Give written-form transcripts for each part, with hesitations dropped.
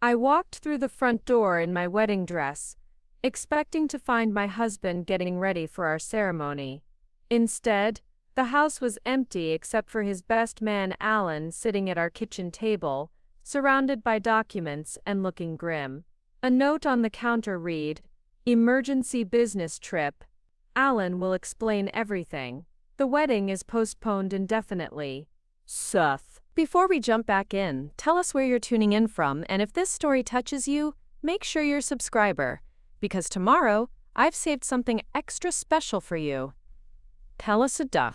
I walked through the front door in my wedding dress, expecting to find my husband getting ready for our ceremony. Instead, the house was empty except for his best man Alan sitting at our kitchen table, surrounded by documents and looking grim. A note on the counter read, "Emergency business trip. Alan will explain everything. The wedding is postponed indefinitely. Seth." Before we jump back in, tell us where you're tuning in from, and if this story touches you, make sure you're a subscriber, because tomorrow, I've saved something extra special for you. Tell us a duh.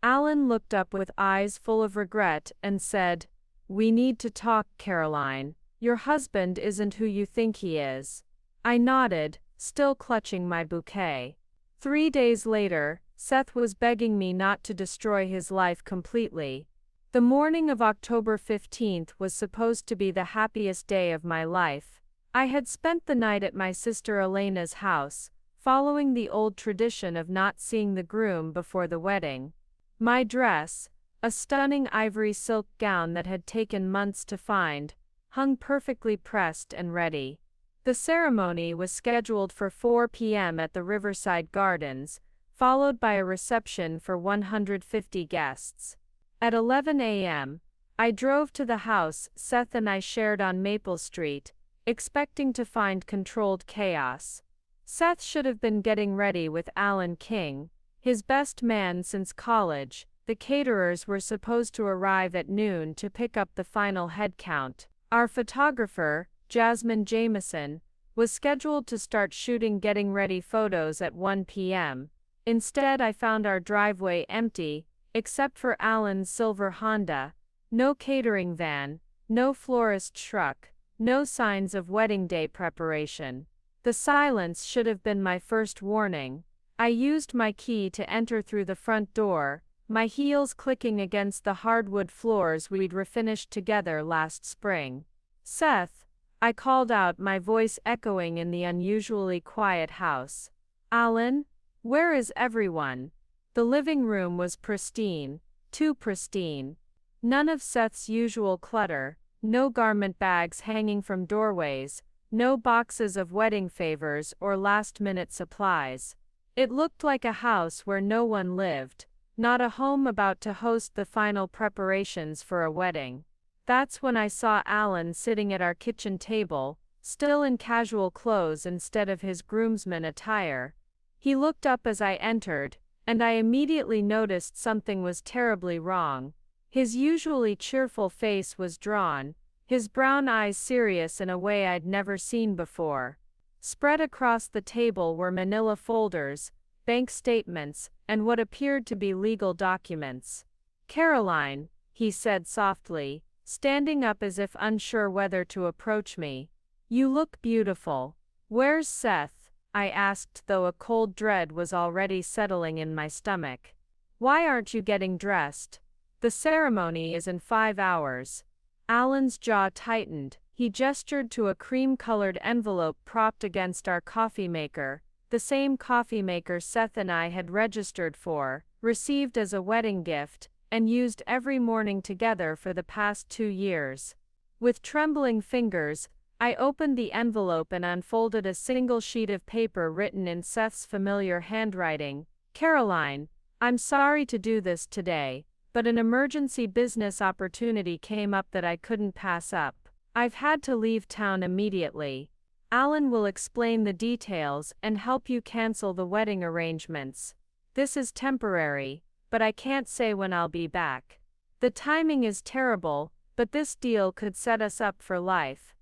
Alan looked up with eyes full of regret and said, "We need to talk, Caroline. Your husband isn't who you think he is." I nodded, still clutching my bouquet. 3 days later, Seth was begging me not to destroy his life completely. The morning of October 15th was supposed to be the happiest day of my life. I had spent the night at my sister Elena's house, following the old tradition of not seeing the groom before the wedding. My dress, a stunning ivory silk gown that had taken months to find, hung perfectly pressed and ready. The ceremony was scheduled for 4 p.m. at the Riverside Gardens, followed by a reception for 150 guests. At 11 a.m., I drove to the house Seth and I shared on Maple Street, expecting to find controlled chaos. Seth should have been getting ready with Alan King, his best man since college. The caterers were supposed to arrive at noon to pick up the final head count. Our photographer, Jasmine Jameson, was scheduled to start shooting getting ready photos at 1 p.m. Instead, I found our driveway empty, except for Alan's silver Honda. No catering van, no florist truck, no signs of wedding day preparation. The silence should have been my first warning. I used my key to enter through the front door, my heels clicking against the hardwood floors we'd refinished together last spring. "Seth," I called out, my voice echoing in the unusually quiet house. "Alan? Where is everyone?" The living room was pristine, too pristine. None of Seth's usual clutter, no garment bags hanging from doorways, no boxes of wedding favors or last-minute supplies. It looked like a house where no one lived, not a home about to host the final preparations for a wedding. That's when I saw Alan sitting at our kitchen table, still in casual clothes instead of his groomsman attire. He looked up as I entered, and I immediately noticed something was terribly wrong. His usually cheerful face was drawn, his brown eyes serious in a way I'd never seen before. Spread across the table were manila folders, bank statements, and what appeared to be legal documents. "Caroline," he said softly, standing up as if unsure whether to approach me. "You look beautiful. Where's Seth?" I asked, though a cold dread was already settling in my stomach. "Why aren't you getting dressed? The ceremony is in 5 hours. Alan's jaw tightened. He gestured to a cream-colored envelope propped against our coffee maker, the same coffee maker Seth and I had registered for, received as a wedding gift, and used every morning together for the past 2 years. With trembling fingers, I opened the envelope and unfolded a single sheet of paper written in Seth's familiar handwriting. "Caroline, I'm sorry to do this today, but an emergency business opportunity came up that I couldn't pass up. I've had to leave town immediately. Alan will explain the details and help you cancel the wedding arrangements. This is temporary, but I can't say when I'll be back. The timing is terrible, but this deal could set us up for life.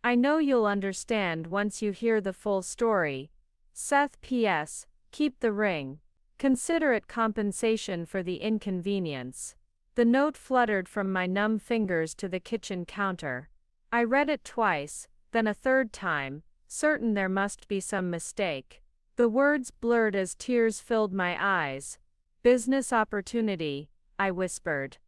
I know you'll understand once you hear the full story. Seth. P.S. Keep the ring. Consider it compensation for the inconvenience." The note fluttered from my numb fingers to the kitchen counter. I read it twice, then a third time, certain there must be some mistake. The words blurred as tears filled my eyes. "Business opportunity," I whispered.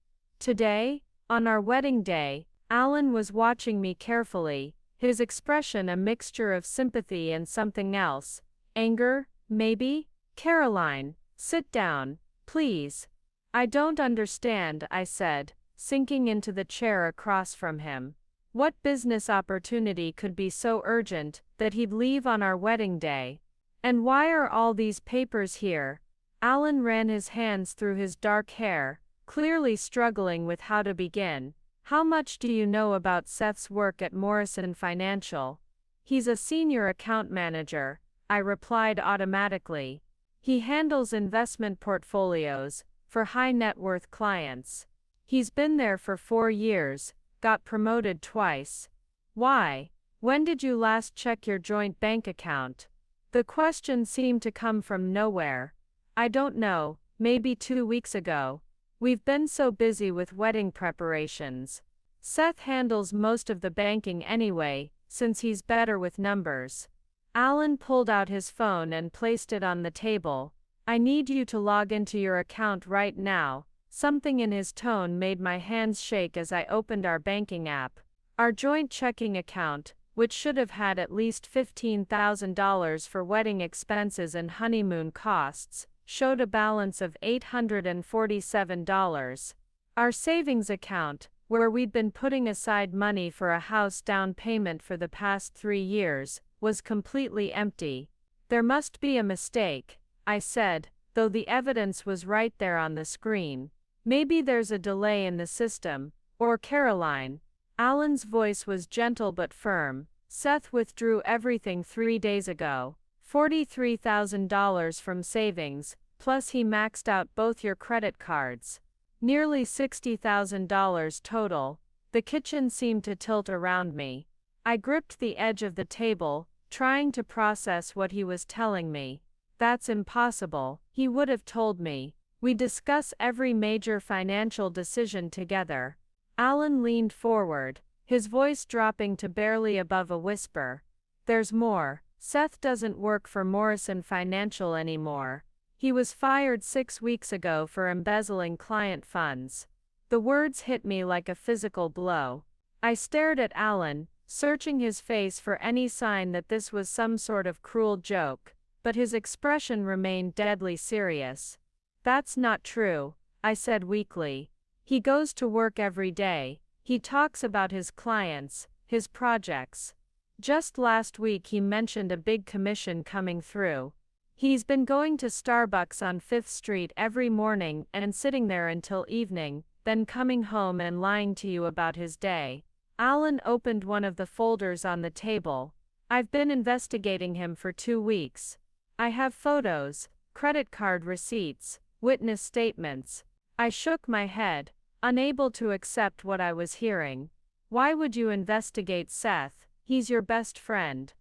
Today, on our wedding day, Alan was watching me carefully, his expression a mixture of sympathy and something else. Anger, maybe? "Caroline, sit down, please." "I don't understand," I said, sinking into the chair across from him. What business opportunity could be so urgent that he'd leave on our wedding day? And why are all these papers here? Alan ran his hands through his dark hair, clearly struggling with how to begin. How much do you know about Seth's work at Morrison Financial? He's a senior account manager, I replied automatically. He handles investment portfolios for high net worth clients. He's been there for 4 years, got promoted twice. Why? When did you last check your joint bank account? The question seemed to come from nowhere. I don't know, maybe 2 weeks ago. We've been so busy with wedding preparations. Seth handles most of the banking anyway, since he's better with numbers. Alan pulled out his phone and placed it on the table. I need you to log into your account right now. Something in his tone made my hands shake as I opened our banking app. Our joint checking account, which should have had at least $15,000 for wedding expenses and honeymoon costs, showed a balance of $847. Our savings account, where we'd been putting aside money for a house down payment for the past 3 years, was completely empty. There must be a mistake, I said, though the evidence was right there on the screen. Maybe there's a delay in the system, or Caroline. Alan's voice was gentle but firm. Seth withdrew everything 3 days ago. $43,000 from savings, plus he maxed out both your credit cards. Nearly $60,000 total. The kitchen seemed to tilt around me. I gripped the edge of the table, trying to process what he was telling me. That's impossible, he would have told me. We discuss every major financial decision together. Alan leaned forward, his voice dropping to barely above a whisper. There's more. Seth doesn't work for Morrison Financial anymore. He was fired 6 weeks ago for embezzling client funds. The words hit me like a physical blow. I stared at Alan, searching his face for any sign that this was some sort of cruel joke, but his expression remained deadly serious. That's not true, I said weakly. He goes to work every day. He talks about his clients, his projects. Just last week he mentioned a big commission coming through. He's been going to Starbucks on 5th Street every morning and sitting there until evening, then coming home and lying to you about his day. Alan opened one of the folders on the table. I've been investigating him for 2 weeks. I have photos, credit card receipts, witness statements. I shook my head, unable to accept what I was hearing. Why would you investigate Seth? He's your best friend.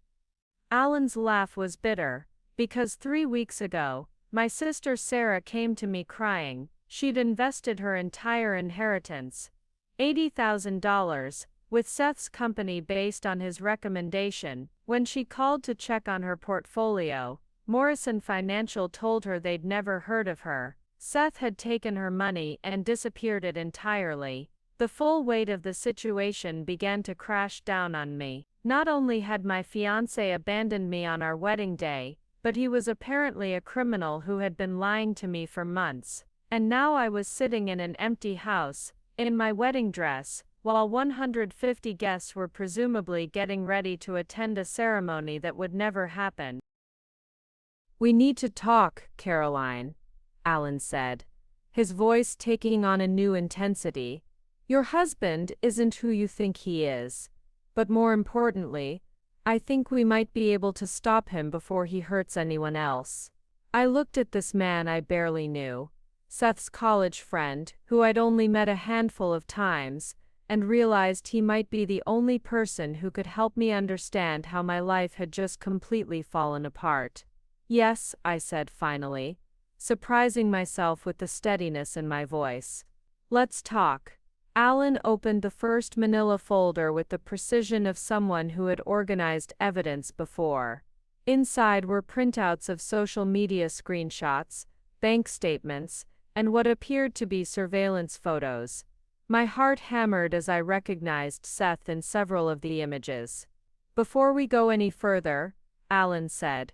Alan's laugh was bitter. Because 3 weeks ago, my sister Sarah came to me crying. She'd invested her entire inheritance, $80,000, with Seth's company based on his recommendation. When she called to check on her portfolio, Morrison Financial told her they'd never heard of her. Seth had taken her money and disappeared it entirely. The full weight of the situation began to crash down on me. Not only had my fiancé abandoned me on our wedding day, but he was apparently a criminal who had been lying to me for months. And now I was sitting in an empty house, in my wedding dress, while 150 guests were presumably getting ready to attend a ceremony that would never happen. We need to talk, Caroline, Alan said, his voice taking on a new intensity. Your husband isn't who you think he is. But more importantly, I think we might be able to stop him before he hurts anyone else. I looked at this man I barely knew, Seth's college friend, who I'd only met a handful of times, and realized he might be the only person who could help me understand how my life had just completely fallen apart. Yes, I said finally, surprising myself with the steadiness in my voice. Let's talk. Alan opened the first manila folder with the precision of someone who had organized evidence before. Inside were printouts of social media screenshots, bank statements, and what appeared to be surveillance photos. My heart hammered as I recognized Seth in several of the images. Before we go any further, Alan said,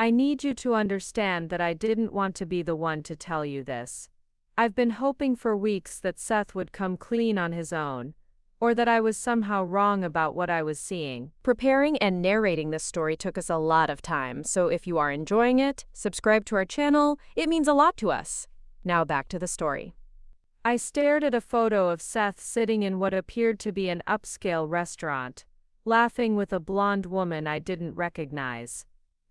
I need you to understand that I didn't want to be the one to tell you this. I've been hoping for weeks that Seth would come clean on his own, or that I was somehow wrong about what I was seeing. Preparing and narrating this story took us a lot of time, so if you are enjoying it, subscribe to our channel. It means a lot to us. Now back to the story. I stared at a photo of Seth sitting in what appeared to be an upscale restaurant, laughing with a blonde woman I didn't recognize.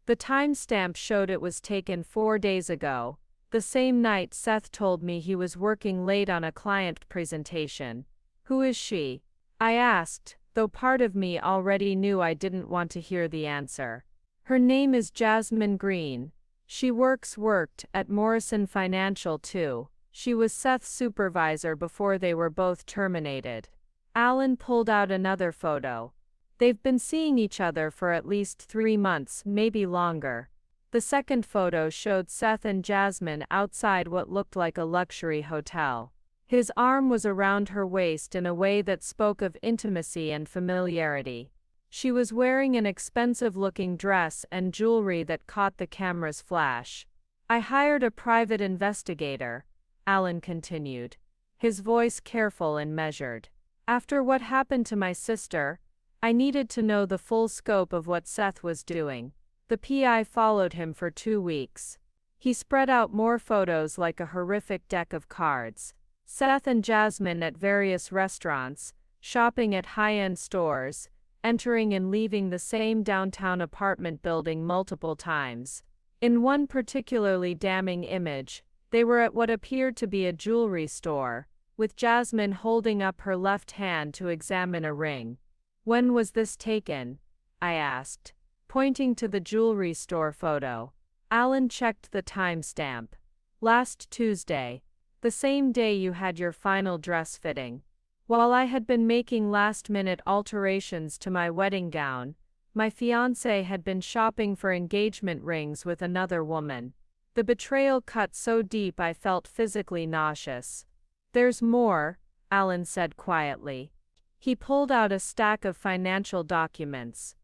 The timestamp showed it was taken 4 days ago, the same night Seth told me he was working late on a client presentation. "Who is she?" I asked, though part of me already knew I didn't want to hear the answer. "Her name is Jasmine Green. She worked at Morrison Financial too. She was Seth's supervisor before they were both terminated." Alan pulled out another photo. "They've been seeing each other for at least 3 months, maybe longer." The second photo showed Seth and Jasmine outside what looked like a luxury hotel. His arm was around her waist in a way that spoke of intimacy and familiarity. She was wearing an expensive-looking dress and jewelry that caught the camera's flash. "I hired a private investigator," Alan continued, his voice careful and measured. "After what happened to my sister, I needed to know the full scope of what Seth was doing. The PI followed him for 2 weeks. He spread out more photos like a horrific deck of cards. Seth and Jasmine at various restaurants, shopping at high-end stores, entering and leaving the same downtown apartment building multiple times. In one particularly damning image, they were at what appeared to be a jewelry store, with Jasmine holding up her left hand to examine a ring." "When was this taken?" I asked, pointing to the jewelry store photo. Alan checked the timestamp. "Last Tuesday. The same day you had your final dress fitting." While I had been making last-minute alterations to my wedding gown, my fiancé had been shopping for engagement rings with another woman. The betrayal cut so deep I felt physically nauseous. "There's more," Alan said quietly. He pulled out a stack of financial documents.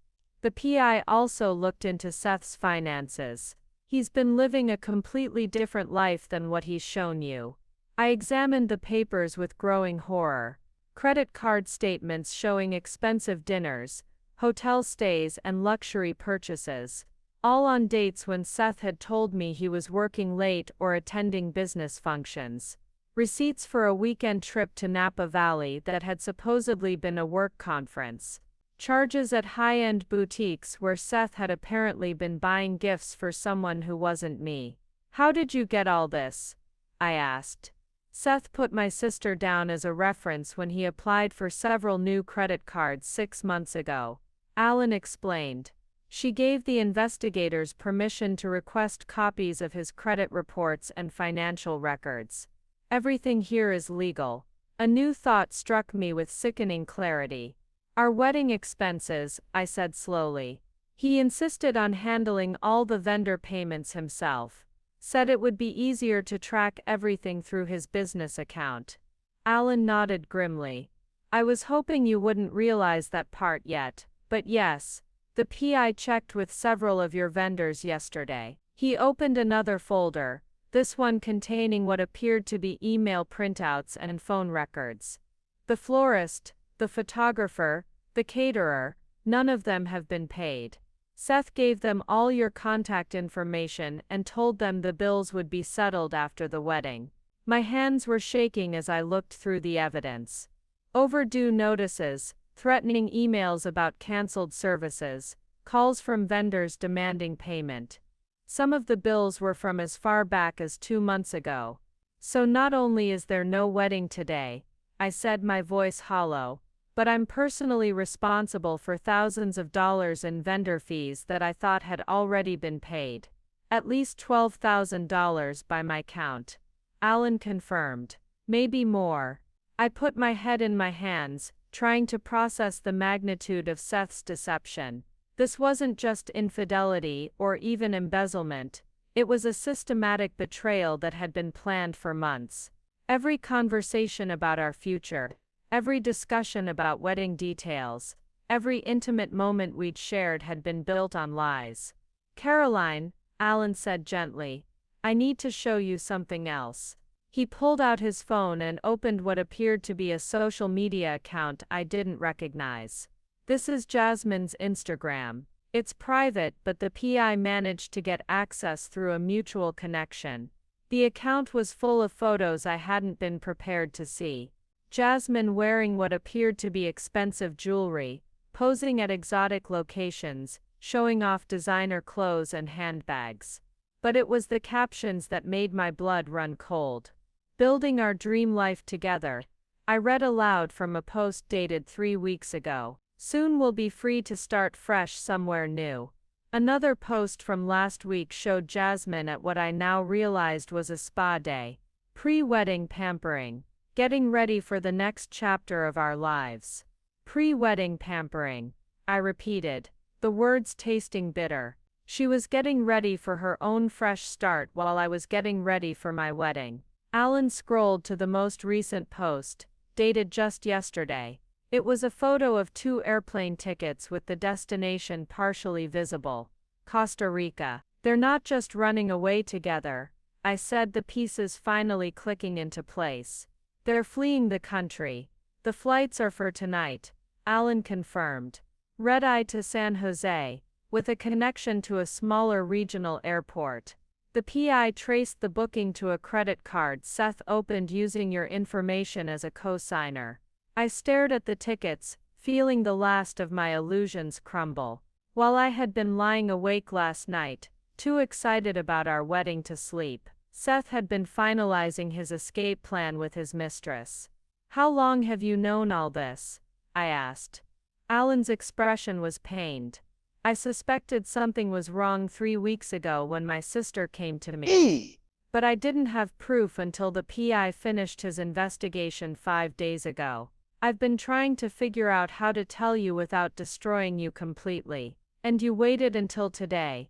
"The PI also looked into Seth's finances. He's been living a completely different life than what he's shown you." I examined the papers with growing horror. Credit card statements showing expensive dinners, hotel stays and luxury purchases, all on dates when Seth had told me he was working late or attending business functions. Receipts for a weekend trip to Napa Valley that had supposedly been a work conference. Charges at high-end boutiques where Seth had apparently been buying gifts for someone who wasn't me. "How did you get all this?" I asked. "Seth put my sister down as a reference when he applied for several new credit cards 6 months ago," Alan explained. "She gave the investigators permission to request copies of his credit reports and financial records. Everything here is legal." A new thought struck me with sickening clarity. "Our wedding expenses," I said slowly. "He insisted on handling all the vendor payments himself. Said it would be easier to track everything through his business account." Alan nodded grimly. "I was hoping you wouldn't realize that part yet, but yes, the PI checked with several of your vendors yesterday." He opened another folder, this one containing what appeared to be email printouts and phone records. "The florist, the photographer, the caterer, none of them have been paid. Seth gave them all your contact information and told them the bills would be settled after the wedding." My hands were shaking as I looked through the evidence. Overdue notices, threatening emails about canceled services, calls from vendors demanding payment. Some of the bills were from as far back as 2 months ago. "So not only is there no wedding today," I said, my voice hollow, "but I'm personally responsible for thousands of dollars in vendor fees that I thought had already been paid. At least $12,000 by my count." Alan confirmed. "Maybe more." I put my head in my hands, trying to process the magnitude of Seth's deception. This wasn't just infidelity or even embezzlement. It was a systematic betrayal that had been planned for months. Every conversation about our future, every discussion about wedding details, every intimate moment we'd shared had been built on lies. "Caroline," Alan said gently, "I need to show you something else." He pulled out his phone and opened what appeared to be a social media account I didn't recognize. This is Jasmine's Instagram. It's private, but the PI managed to get access through a mutual connection. The account was full of photos I hadn't been prepared to see. Jasmine wearing what appeared to be expensive jewelry, posing at exotic locations, showing off designer clothes and handbags. But it was the captions that made my blood run cold. Building our dream life together. I read aloud from a post dated 3 weeks ago. Soon we'll be free to start fresh somewhere new. Another post from last week showed Jasmine at what I now realized was a spa day. Pre-wedding pampering. Getting ready for the next chapter of our lives. Pre-wedding pampering. I repeated, the words tasting bitter. She was getting ready for her own fresh start while I was getting ready for my wedding. Alan scrolled to the most recent post, dated just yesterday. It was a photo of 2 airplane tickets with the destination partially visible. Costa Rica. They're not just running away together, I said, the pieces finally clicking into place. They're fleeing the country. The flights are for tonight, Alan confirmed. Red-eye to San Jose, with a connection to a smaller regional airport. The PI traced the booking to a credit card Seth opened using your information as a co-signer. I stared at the tickets, feeling the last of my illusions crumble. While I had been lying awake last night, too excited about our wedding to sleep, Seth had been finalizing his escape plan with his mistress. How long have you known all this? I asked. Alan's expression was pained. I suspected something was wrong 3 weeks ago when my sister came to me. But I didn't have proof until the PI finished his investigation 5 days ago. I've been trying to figure out how to tell you without destroying you completely, and you waited until today.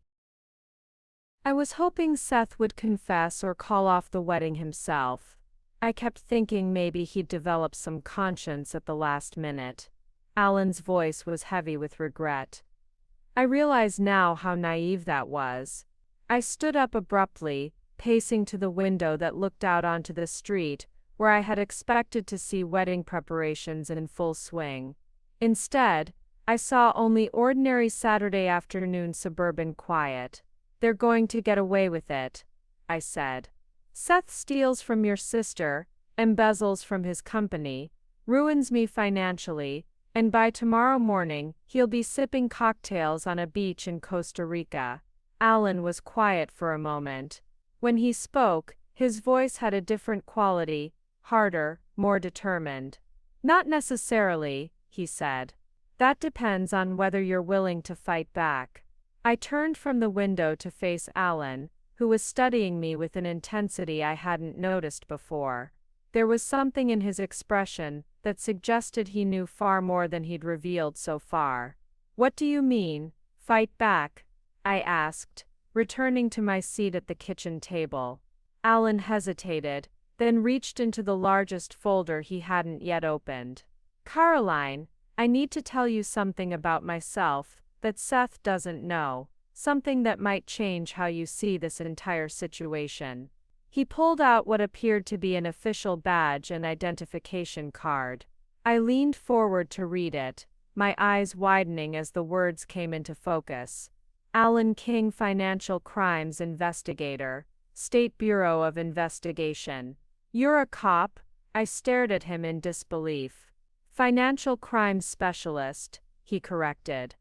I was hoping Seth would confess or call off the wedding himself. I kept thinking maybe he'd develop some conscience at the last minute. Alan's voice was heavy with regret. I realize now how naive that was. I stood up abruptly, pacing to the window that looked out onto the street, where I had expected to see wedding preparations in full swing. Instead, I saw only ordinary Saturday afternoon suburban quiet. They're going to get away with it, I said. Seth steals from your sister, embezzles from his company, ruins me financially, and by tomorrow morning, he'll be sipping cocktails on a beach in Costa Rica. Alan was quiet for a moment. When he spoke, his voice had a different quality, harder, more determined. Not necessarily, he said. That depends on whether you're willing to fight back. I turned from the window to face Alan, who was studying me with an intensity I hadn't noticed before. There was something in his expression that suggested he knew far more than he'd revealed so far. What do you mean, fight back? I asked, returning to my seat at the kitchen table. Alan hesitated, then reached into the largest folder he hadn't yet opened. Caroline, I need to tell you something about myself that Seth doesn't know, something that might change how you see this entire situation. He pulled out what appeared to be an official badge and identification card. I leaned forward to read it, my eyes widening as the words came into focus. Alan King, Financial Crimes Investigator, State Bureau of Investigation. You're a cop? I stared at him in disbelief. Financial Crimes Specialist, he corrected.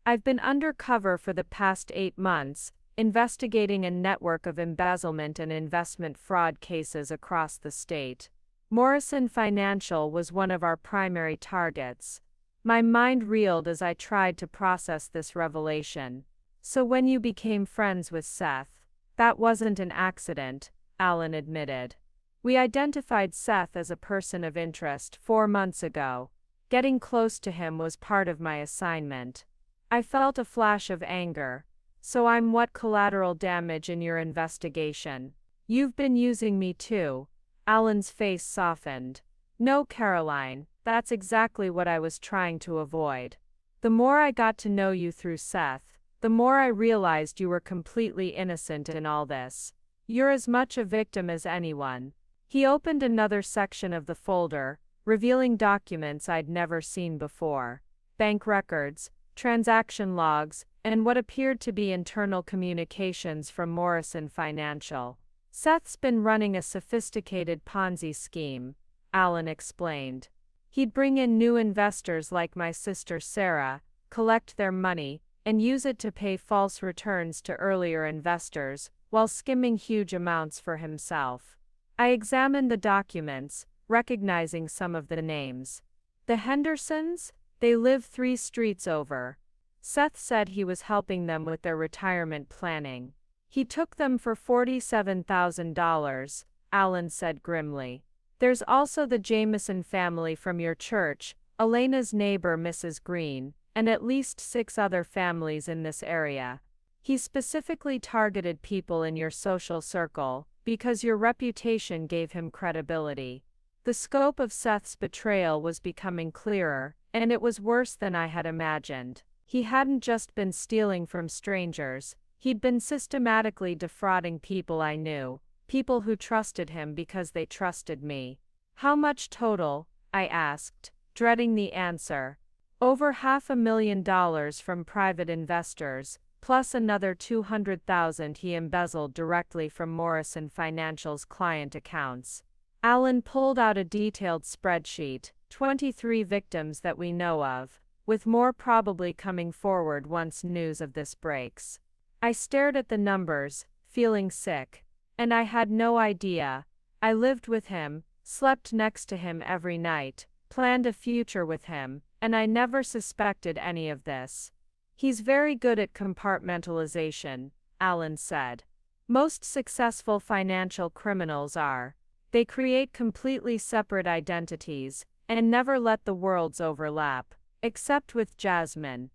I've been undercover for the past 8 months, investigating a network of embezzlement and investment fraud cases across the state. Morrison Financial was one of our primary targets. My mind reeled as I tried to process this revelation. So when you became friends with Seth, that wasn't an accident, Alan admitted. We identified Seth as a person of interest 4 months ago. Getting close to him was part of my assignment. I felt a flash of anger. So I'm what collateral damage in your investigation? You've been using me too. Alan's face softened. No, Caroline, that's exactly what I was trying to avoid. The more I got to know you through Seth, the more I realized you were completely innocent in all this. You're as much a victim as anyone. He opened another section of the folder, revealing documents I'd never seen before. Bank records, transaction logs, and what appeared to be internal communications from Morrison Financial. Seth's been running a sophisticated Ponzi scheme, Alan explained. He'd bring in new investors like my sister Sarah, collect their money, and use it to pay false returns to earlier investors, while skimming huge amounts for himself. I examined the documents, recognizing some of the names. The Hendersons? They live 3 streets over. Seth said he was helping them with their retirement planning. He took them for $47,000, Alan said grimly. There's also the Jameson family from your church, Elena's neighbor Mrs. Green, and at least 6 other families in this area. He specifically targeted people in your social circle, because your reputation gave him credibility. The scope of Seth's betrayal was becoming clearer, and it was worse than I had imagined. He hadn't just been stealing from strangers, he'd been systematically defrauding people I knew, people who trusted him because they trusted me. How much total? I asked, dreading the answer. Over $500,000 from private investors, plus another $200,000 he embezzled directly from Morrison Financial's client accounts. Alan pulled out a detailed spreadsheet, 23 victims that we know of, with more probably coming forward once news of this breaks. I stared at the numbers, feeling sick. And I had no idea. I lived with him, slept next to him every night, planned a future with him, and I never suspected any of this. He's very good at compartmentalization, Alan said. Most successful financial criminals are. They create completely separate identities, and never let the worlds overlap, except with Jasmine.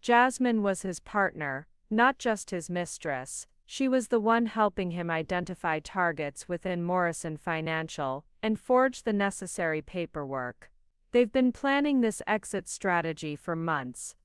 Jasmine was his partner, not just his mistress. She was the one helping him identify targets within Morrison Financial, and forge the necessary paperwork. They've been planning this exit strategy for months.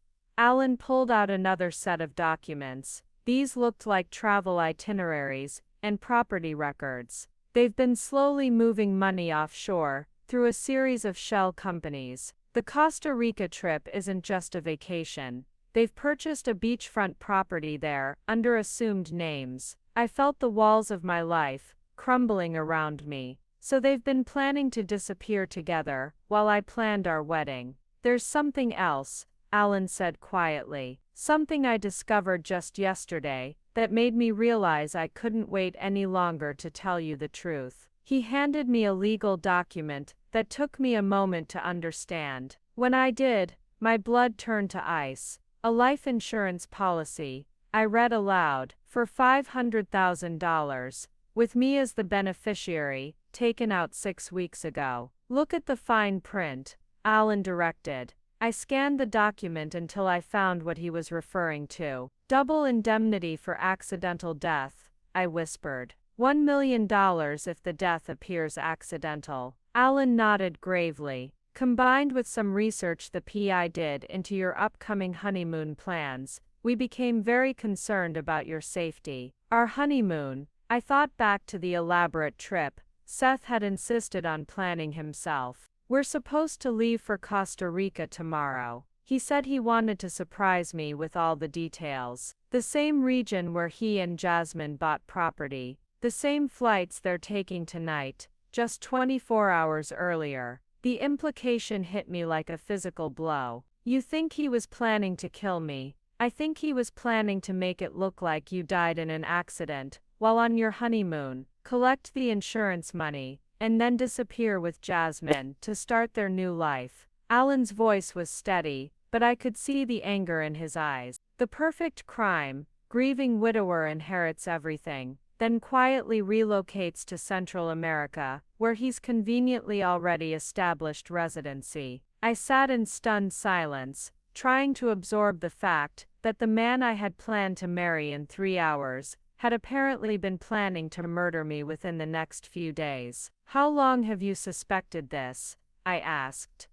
Alan pulled out another set of documents. These looked like travel itineraries and property records. They've been slowly moving money offshore, through a series of shell companies. The Costa Rica trip isn't just a vacation. They've purchased a beachfront property there, under assumed names. I felt the walls of my life crumbling around me. So they've been planning to disappear together, while I planned our wedding. There's something else, Alan said quietly. Something I discovered just yesterday, that made me realize I couldn't wait any longer to tell you the truth. He handed me a legal document that took me a moment to understand. When I did, my blood turned to ice. A life insurance policy, I read aloud, for $500,000, with me as the beneficiary, taken out 6 weeks ago. Look at the fine print, Alan directed. I scanned the document until I found what he was referring to. Double indemnity for accidental death, I whispered. $1 million if the death appears accidental. Alan nodded gravely. Combined with some research the PI did into your upcoming honeymoon plans, we became very concerned about your safety. Our honeymoon, I thought back to the elaborate trip Seth had insisted on planning himself. We're supposed to leave for Costa Rica tomorrow. He said he wanted to surprise me with all the details. The same region where he and Jasmine bought property. The same flights they're taking tonight, just 24 hours earlier. The implication hit me like a physical blow. You think he was planning to kill me. I think he was planning to make it look like you died in an accident, while on your honeymoon, collect the insurance money, and then disappear with Jasmine to start their new life. Alan's voice was steady, but I could see the anger in his eyes. The perfect crime, grieving widower inherits everything, then quietly relocates to Central America, where he's conveniently already established residency. I sat in stunned silence, trying to absorb the fact that the man I had planned to marry in 3 hours had apparently been planning to murder me within the next few days. How long have you suspected this? I asked.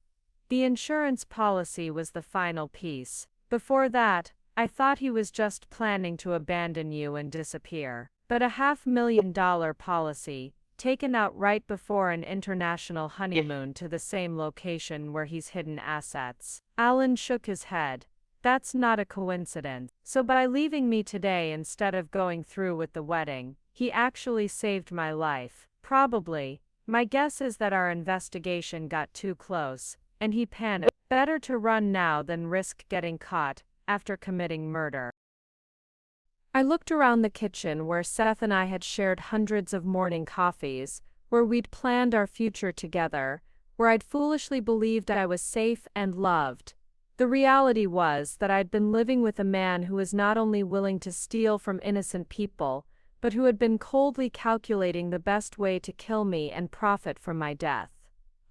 The insurance policy was the final piece. Before that, I thought he was just planning to abandon you and disappear. But a $500,000 policy, taken out right before an international honeymoon to the same location where he's hidden assets. Alan shook his head. That's not a coincidence. So by leaving me today instead of going through with the wedding, he actually saved my life. Probably. My guess is that our investigation got too close, and he panicked. Better to run now than risk getting caught after committing murder. I looked around the kitchen where Seth and I had shared hundreds of morning coffees, where we'd planned our future together, where I'd foolishly believed I was safe and loved. The reality was that I'd been living with a man who was not only willing to steal from innocent people, but who had been coldly calculating the best way to kill me and profit from my death.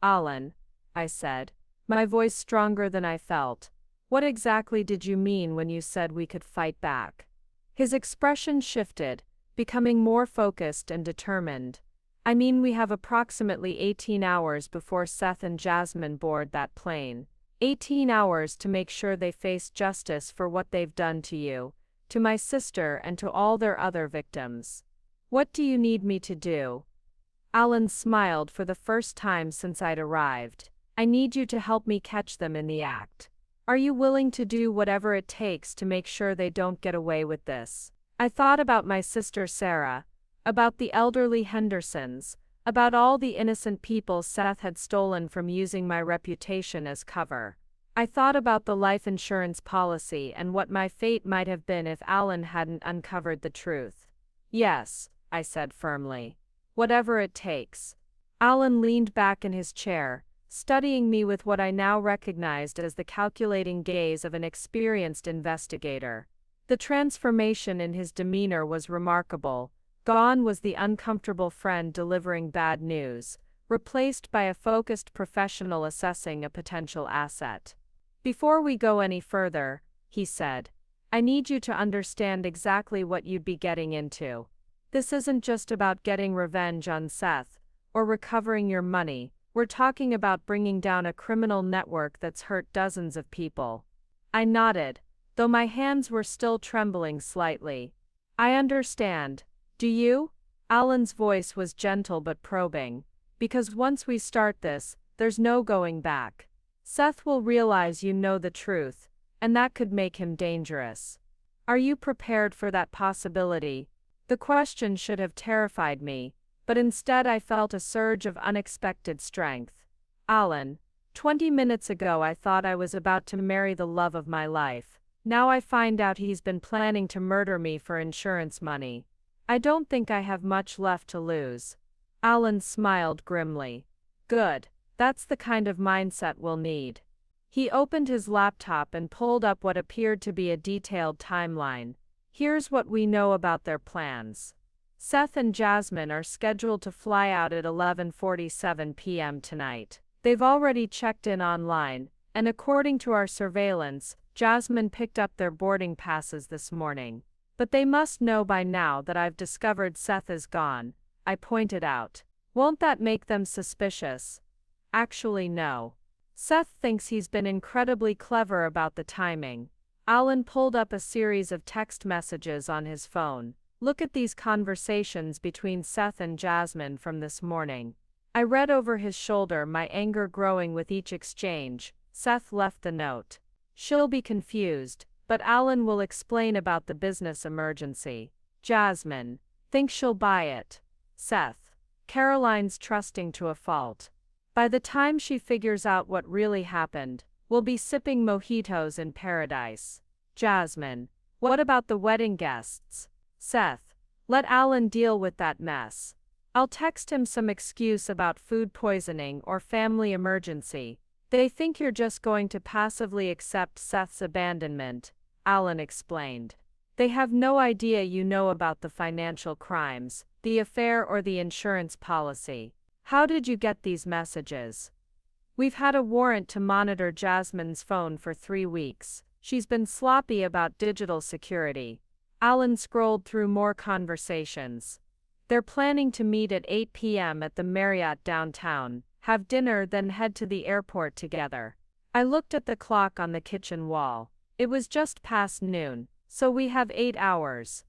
Alan, I said, my voice stronger than I felt. What exactly did you mean when you said we could fight back? His expression shifted, becoming more focused and determined. I mean, we have approximately 18 hours before Seth and Jasmine board that plane. 18 hours to make sure they face justice for what they've done to you, to my sister, and to all their other victims. What do you need me to do? Alan smiled for the first time since I'd arrived. I need you to help me catch them in the act. Are you willing to do whatever it takes to make sure they don't get away with this? I thought about my sister Sarah, about the elderly Hendersons, about all the innocent people Seth had stolen from using my reputation as cover. I thought about the life insurance policy and what my fate might have been if Alan hadn't uncovered the truth. Yes, I said firmly. Whatever it takes. Alan leaned back in his chair, studying me with what I now recognized as the calculating gaze of an experienced investigator. The transformation in his demeanor was remarkable. Gone was the uncomfortable friend delivering bad news, replaced by a focused professional assessing a potential asset. Before we go any further, he said, I need you to understand exactly what you'd be getting into. This isn't just about getting revenge on Seth, or recovering your money. We're talking about bringing down a criminal network that's hurt dozens of people. I nodded, though my hands were still trembling slightly. I understand. Do you? Alan's voice was gentle but probing. Because once we start this, there's no going back. Seth will realize you know the truth, and that could make him dangerous. Are you prepared for that possibility? The question should have terrified me, but instead I felt a surge of unexpected strength. Alan, 20 minutes ago I thought I was about to marry the love of my life. Now I find out he's been planning to murder me for insurance money. I don't think I have much left to lose. Alan smiled grimly. Good, that's the kind of mindset we'll need. He opened his laptop and pulled up what appeared to be a detailed timeline. Here's what we know about their plans. Seth and Jasmine are scheduled to fly out at 11:47 p.m. tonight. They've already checked in online, and according to our surveillance, Jasmine picked up their boarding passes this morning. But they must know by now that I've discovered Seth is gone, I pointed out. Won't that make them suspicious? Actually, no. Seth thinks he's been incredibly clever about the timing. Alan pulled up a series of text messages on his phone. Look at these conversations between Seth and Jasmine from this morning. I read over his shoulder, my anger growing with each exchange. Seth left the note. She'll be confused, but Alan will explain about the business emergency. Jasmine, thinks she'll buy it. Seth, Caroline's trusting to a fault. By the time she figures out what really happened, we'll be sipping mojitos in paradise. Jasmine, what about the wedding guests? Seth, let Alan deal with that mess. I'll text him some excuse about food poisoning or family emergency. They think you're just going to passively accept Seth's abandonment, Alan explained. They have no idea you know about the financial crimes, the affair, or the insurance policy. How did you get these messages? We've had a warrant to monitor Jasmine's phone for 3 weeks. She's been sloppy about digital security. Alan scrolled through more conversations. They're planning to meet at 8 p.m. at the Marriott downtown, have dinner, then head to the airport together. I looked at the clock on the kitchen wall. It was just past noon, so we have 8 hours.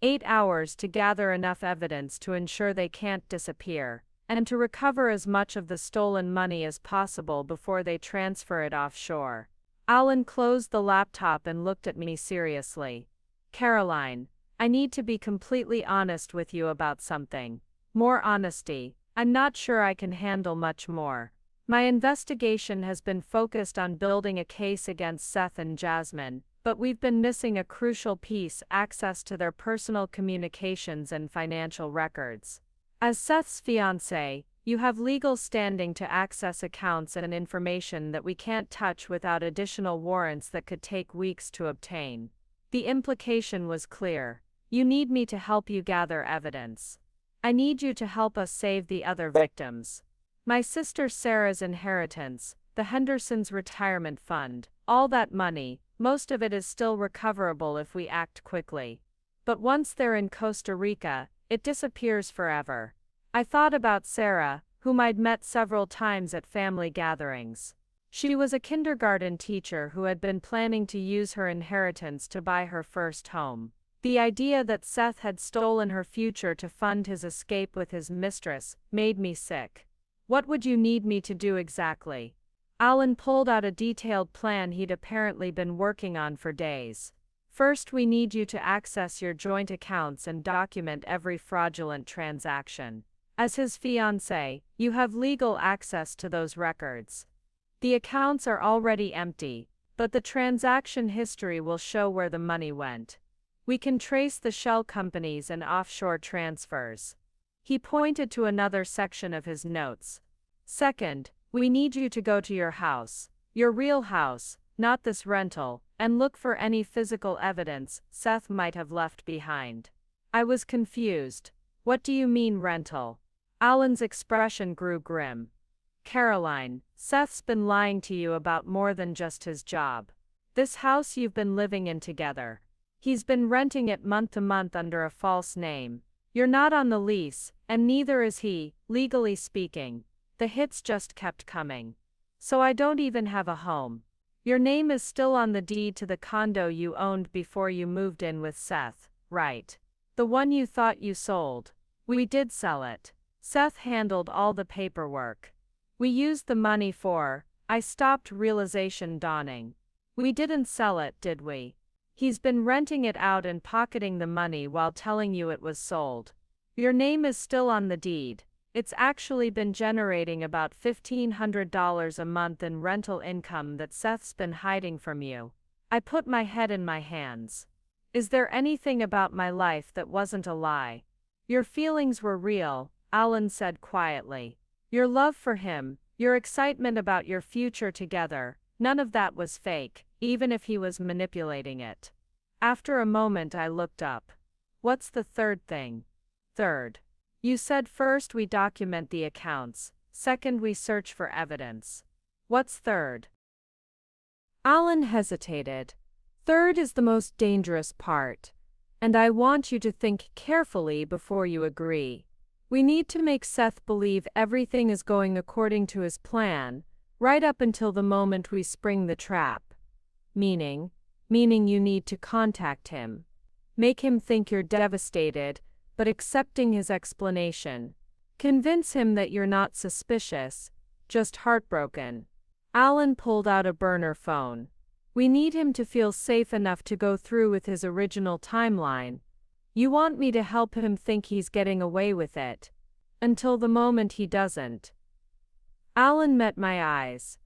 8 hours to gather enough evidence to ensure they can't disappear, and to recover as much of the stolen money as possible before they transfer it offshore. Alan closed the laptop and looked at me seriously. Caroline, I need to be completely honest with you about something. More honesty. I'm not sure I can handle much more. My investigation has been focused on building a case against Seth and Jasmine, but we've been missing a crucial piece: access to their personal communications and financial records. As Seth's fiancé, you have legal standing to access accounts and information that we can't touch without additional warrants that could take weeks to obtain. The implication was clear. You need me to help you gather evidence. I need you to help us save the other victims. My sister Sarah's inheritance, the Hendersons' retirement fund, all that money, most of it is still recoverable if we act quickly. But once they're in Costa Rica, it disappears forever. I thought about Sarah, whom I'd met several times at family gatherings. She was a kindergarten teacher who had been planning to use her inheritance to buy her first home. The idea that Seth had stolen her future to fund his escape with his mistress made me sick. What would you need me to do exactly? Alan pulled out a detailed plan he'd apparently been working on for days. First, we need you to access your joint accounts and document every fraudulent transaction. As his fiancé, you have legal access to those records. The accounts are already empty, but the transaction history will show where the money went. We can trace the shell companies and offshore transfers. He pointed to another section of his notes. Second, we need you to go to your house, your real house, not this rental, and look for any physical evidence Seth might have left behind. I was confused. What do you mean rental? Alan's expression grew grim. Caroline, Seth's been lying to you about more than just his job. This house you've been living in together. He's been renting it month to month under a false name. You're not on the lease, and neither is he, legally speaking. The hits just kept coming. So I don't even have a home. Your name is still on the deed to the condo you owned before you moved in with Seth, right? The one you thought you sold. We did sell it. Seth handled all the paperwork. We used the money for, I stopped, realization dawning. We didn't sell it, did we? He's been renting it out and pocketing the money while telling you it was sold. Your name is still on the deed. It's actually been generating about $1,500 a month in rental income that Seth's been hiding from you. I put my head in my hands. Is there anything about my life that wasn't a lie? Your feelings were real, Alan said quietly. Your love for him, your excitement about your future together, none of that was fake, even if he was manipulating it. After a moment I looked up. What's the third thing? Third. You said first we document the accounts, second we search for evidence. What's third? Alan hesitated. Third is the most dangerous part, and I want you to think carefully before you agree. We need to make Seth believe everything is going according to his plan, right up until the moment we spring the trap. Meaning you need to contact him. Make him think you're devastated, but accepting his explanation. Convince him that you're not suspicious, just heartbroken. Alan pulled out a burner phone. We need him to feel safe enough to go through with his original timeline. You want me to help him think he's getting away with it. Until the moment he doesn't. Alan met my eyes.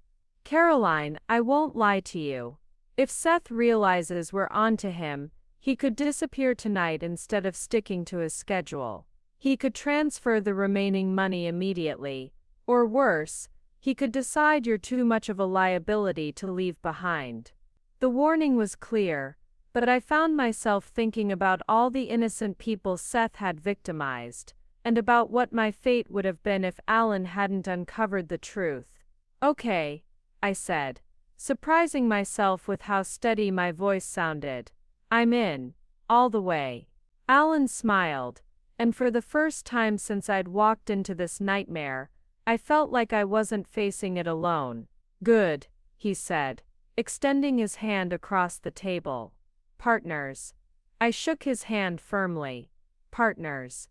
Caroline, I won't lie to you. If Seth realizes we're on to him, he could disappear tonight instead of sticking to his schedule. He could transfer the remaining money immediately, or worse, he could decide you're too much of a liability to leave behind. The warning was clear, but I found myself thinking about all the innocent people Seth had victimized, and about what my fate would have been if Alan hadn't uncovered the truth. Okay, I said, surprising myself with how steady my voice sounded. I'm in, all the way. Alan smiled, and for the first time since I'd walked into this nightmare, I felt like I wasn't facing it alone. Good, he said, extending his hand across the table. Partners. I shook his hand firmly. Partners.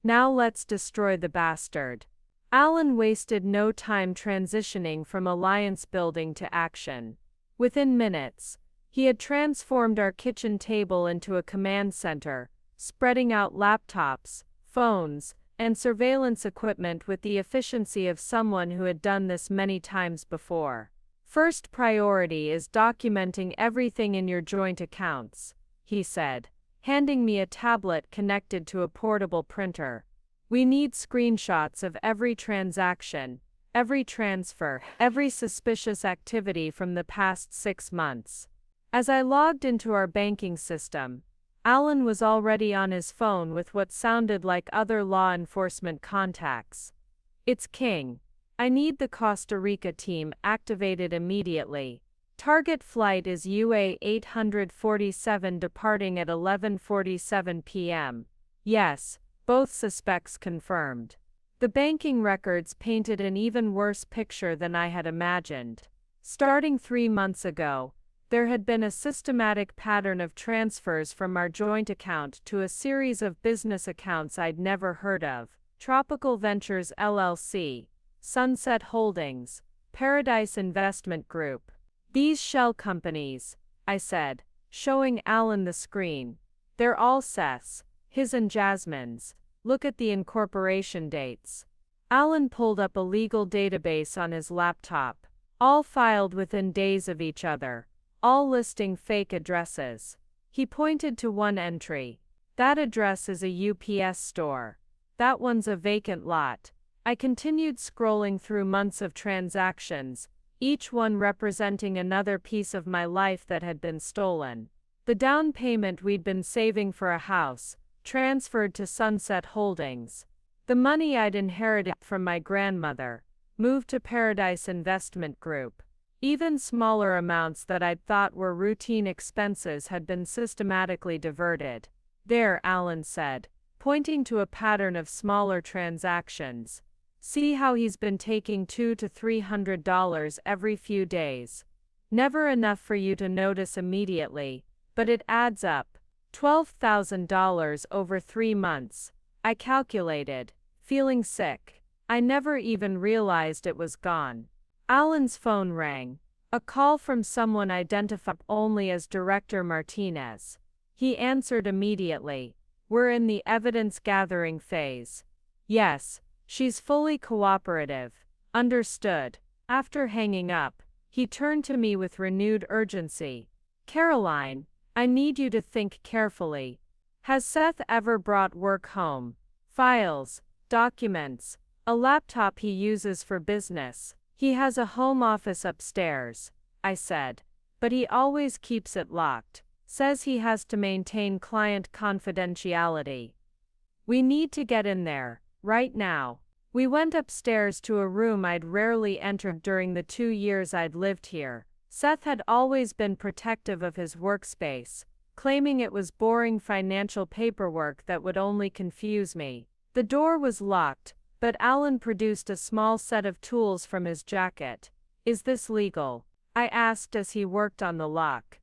Now let's destroy the bastard. Alan wasted no time transitioning from alliance building to action. Within minutes, he had transformed our kitchen table into a command center, spreading out laptops, phones, and surveillance equipment with the efficiency of someone who had done this many times before. First priority is documenting everything in your joint accounts, he said, handing me a tablet connected to a portable printer. We need screenshots of every transaction, every transfer, every suspicious activity from the past 6 months. As I logged into our banking system, Alan was already on his phone with what sounded like other law enforcement contacts. It's King. I need the Costa Rica team activated immediately. Target flight is UA 847 departing at 11:47 p.m. Yes, both suspects confirmed. The banking records painted an even worse picture than I had imagined. Starting 3 months ago, there had been a systematic pattern of transfers from our joint account to a series of business accounts I'd never heard of: Tropical Ventures LLC, Sunset Holdings, Paradise Investment Group. These shell companies, I said, showing Alan the screen. They're all Seth's, his and Jasmine's. Look at the incorporation dates. Alan pulled up a legal database on his laptop, all filed within days of each other, all listing fake addresses. He pointed to one entry. That address is a UPS store. That one's a vacant lot. I continued scrolling through months of transactions, each one representing another piece of my life that had been stolen. The down payment we'd been saving for a house, transferred to Sunset Holdings. The money I'd inherited from my grandmother, moved to Paradise Investment Group. Even smaller amounts that I'd thought were routine expenses had been systematically diverted. There, Alan said, pointing to a pattern of smaller transactions. See how he's been taking $200 to $300 every few days. Never enough for you to notice immediately, but it adds up. $12,000 over 3 months, I calculated, feeling sick. I never even realized it was gone. Alan's phone rang. A call from someone identified only as Director Martinez. He answered immediately. We're in the evidence-gathering phase. Yes, she's fully cooperative. Understood. After hanging up, he turned to me with renewed urgency. Caroline, I need you to think carefully. Has Seth ever brought work home? Files, documents, a laptop he uses for business. He has a home office upstairs, I said, but he always keeps it locked. Says he has to maintain client confidentiality. We need to get in there, right now. We went upstairs to a room I'd rarely entered during the 2 years I'd lived here. Seth had always been protective of his workspace, claiming it was boring financial paperwork that would only confuse me. The door was locked, but Alan produced a small set of tools from his jacket. Is this legal? I asked as he worked on the lock.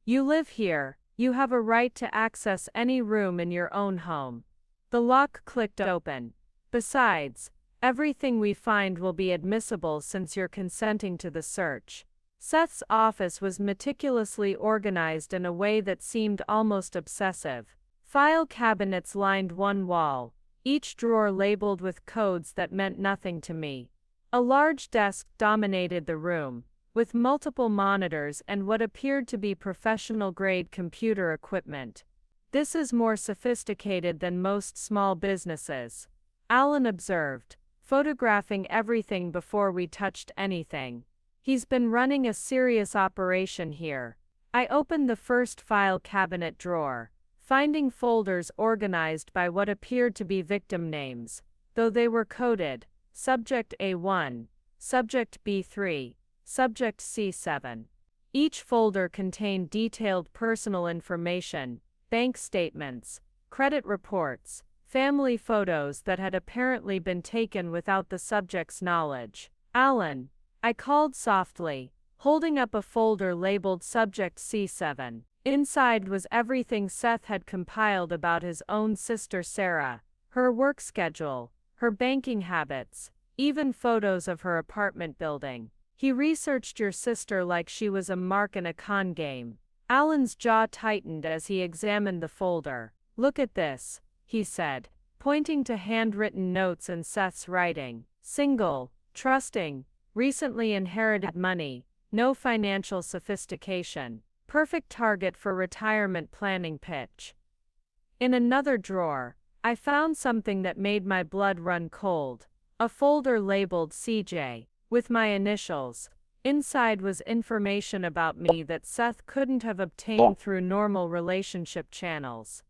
You live here, you have a right to access any room in your own home. The lock clicked open. Besides, everything we find will be admissible since you're consenting to the search. Seth's office was meticulously organized in a way that seemed almost obsessive. File cabinets lined one wall, each drawer labeled with codes that meant nothing to me. A large desk dominated the room, with multiple monitors and what appeared to be professional-grade computer equipment. This is more sophisticated than most small businesses, Alan observed, photographing everything before we touched anything. He's been running a serious operation here. I opened the first file cabinet drawer, finding folders organized by what appeared to be victim names, though they were coded: Subject A1, Subject B3, Subject C7. Each folder contained detailed personal information, bank statements, credit reports, family photos that had apparently been taken without the subject's knowledge. Alan, I called softly, holding up a folder labeled Subject C7. Inside was everything Seth had compiled about his own sister Sarah, her work schedule, her banking habits, even photos of her apartment building. He researched your sister like she was a mark in a con game. Alan's jaw tightened as he examined the folder. "Look at this," he said, pointing to handwritten notes in Seth's writing. "Single, trusting, recently inherited money, no financial sophistication. Perfect target for retirement planning pitch." In another drawer, I found something that made my blood run cold. A folder labeled CJ, with my initials. Inside was information about me that Seth couldn't have obtained through normal relationship channels.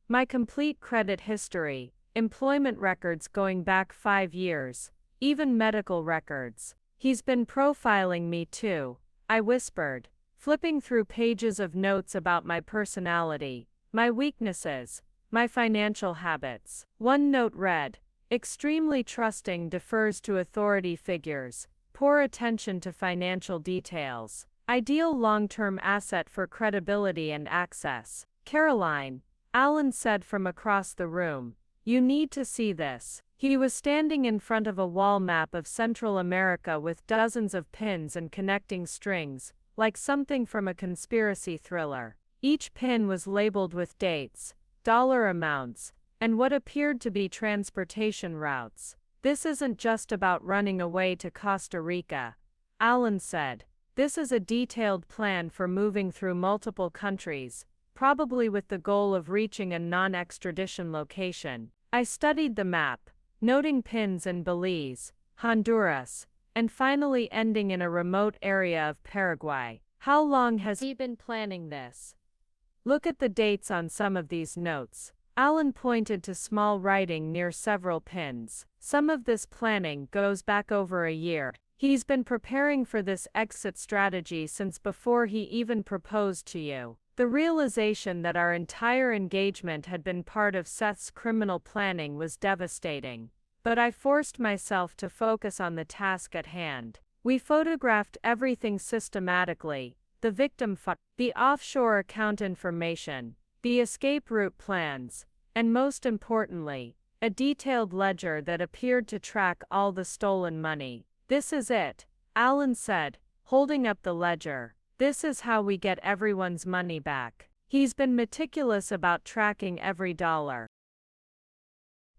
My complete credit history, employment records going back 5 years, even medical records. "He's been profiling me too," I whispered, flipping through pages of notes about my personality, my weaknesses, my financial habits. One note read, "Extremely trusting, defers to authority figures, poor attention to financial details, ideal long-term asset for credibility and access." "Caroline," Alan said from across the room, "you need to see this." He was standing in front of a wall map of Central America with dozens of pins and connecting strings, like something from a conspiracy thriller. Each pin was labeled with dates, dollar amounts, and what appeared to be transportation routes. "This isn't just about running away to Costa Rica," Alan said. "This is a detailed plan for moving through multiple countries, probably with the goal of reaching a non-extradition location." I studied the map, noting pins in Belize, Honduras, and finally ending in a remote area of Paraguay. "How long has he been planning this? Look at the dates on some of these notes." Alan pointed to small writing near several pins. "Some of this planning goes back over a year. He's been preparing for this exit strategy since before he even proposed to you." The realization that our entire engagement had been part of Seth's criminal planning was devastating. But I forced myself to focus on the task at hand. We photographed everything systematically: the victim the offshore account information, the escape route plans, and most importantly, a detailed ledger that appeared to track all the stolen money. "This is it," Alan said, holding up the ledger. "This is how we get everyone's money back." He's been meticulous about tracking every dollar.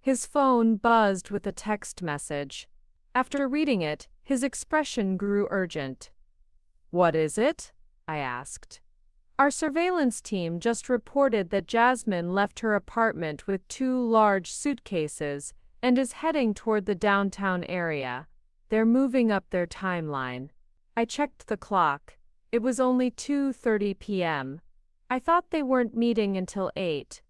His phone buzzed with a text message. After reading it, his expression grew urgent. "What is it?" I asked. "Our surveillance team just reported that Jasmine left her apartment with 2 large suitcases and is heading toward the downtown area. They're moving up their timeline." I checked the clock. It was only 2:30 p.m. "I thought they weren't meeting until 8.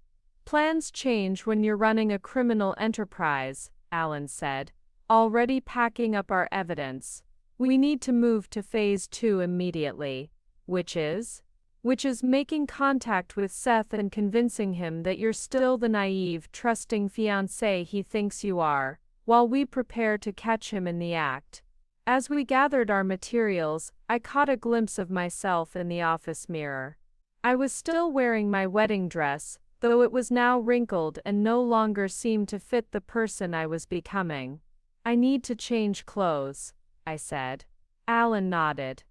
"Plans change when you're running a criminal enterprise," Alan said, "already packing up our evidence. We need to move to phase 2 immediately." Which is making contact with Seth and convincing him that you're still the naive, trusting fiancé he thinks you are, while we prepare to catch him in the act. As we gathered our materials, I caught a glimpse of myself in the office mirror. I was still wearing my wedding dress, though it was now wrinkled and no longer seemed to fit the person I was becoming. "I need to change clothes," I said. Alan nodded.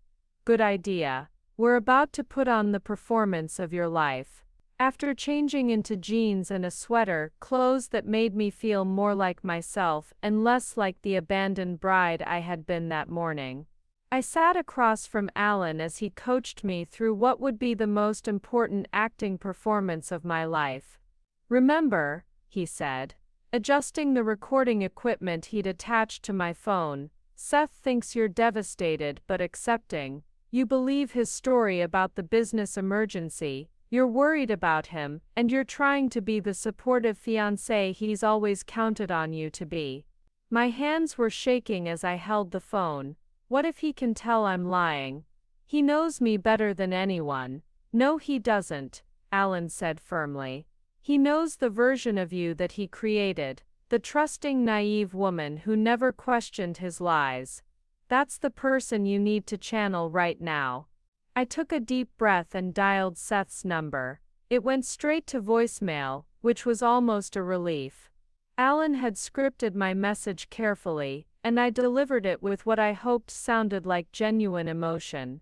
"Good idea. We're about to put on the performance of your life." After changing into jeans and a sweater, clothes that made me feel more like myself and less like the abandoned bride I had been that morning, I sat across from Alan as he coached me through what would be the most important acting performance of my life. "Remember," he said, adjusting the recording equipment he'd attached to my phone, "Seth thinks you're devastated but accepting. You believe his story about the business emergency, you're worried about him, and you're trying to be the supportive fiancé he's always counted on you to be." My hands were shaking as I held the phone. What if he can tell I'm lying? "He knows me better than anyone." "No, he doesn't," Alan said firmly. "He knows the version of you that he created, the trusting, naive woman who never questioned his lies. That's the person you need to channel right now." I took a deep breath and dialed Seth's number. It went straight to voicemail, which was almost a relief. Alan had scripted my message carefully, and I delivered it with what I hoped sounded like genuine emotion.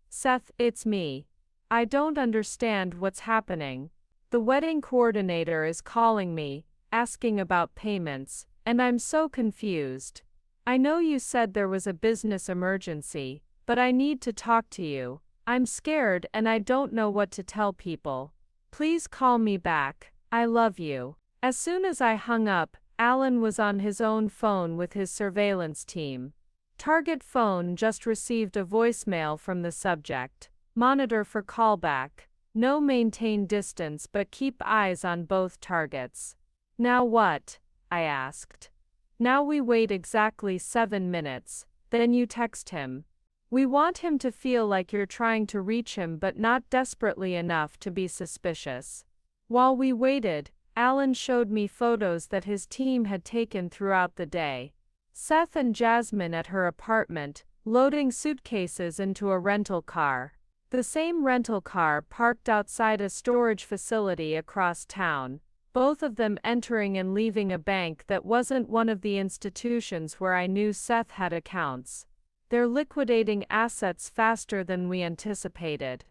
Seth, it's me. I don't understand what's happening. The wedding coordinator is calling me, asking about payments, and I'm so confused. I know you said there was a business emergency, but I need to talk to you. I'm scared and I don't know what to tell people. Please call me back. I love you. As soon as I hung up, Alan was on his own phone with his surveillance team. Target phone just received a voicemail from the subject. Monitor for callback. No, maintain distance but keep eyes on both targets. Now what? I asked. Now we wait exactly 7 minutes, then you text him. We want him to feel like you're trying to reach him but not desperately enough to be suspicious. While we waited, Alan showed me photos that his team had taken throughout the day. Seth and Jasmine at her apartment, loading suitcases into a rental car. The same rental car parked outside a storage facility across town. Both of them entering and leaving a bank that wasn't one of the institutions where I knew Seth had accounts. They're liquidating assets faster than we anticipated,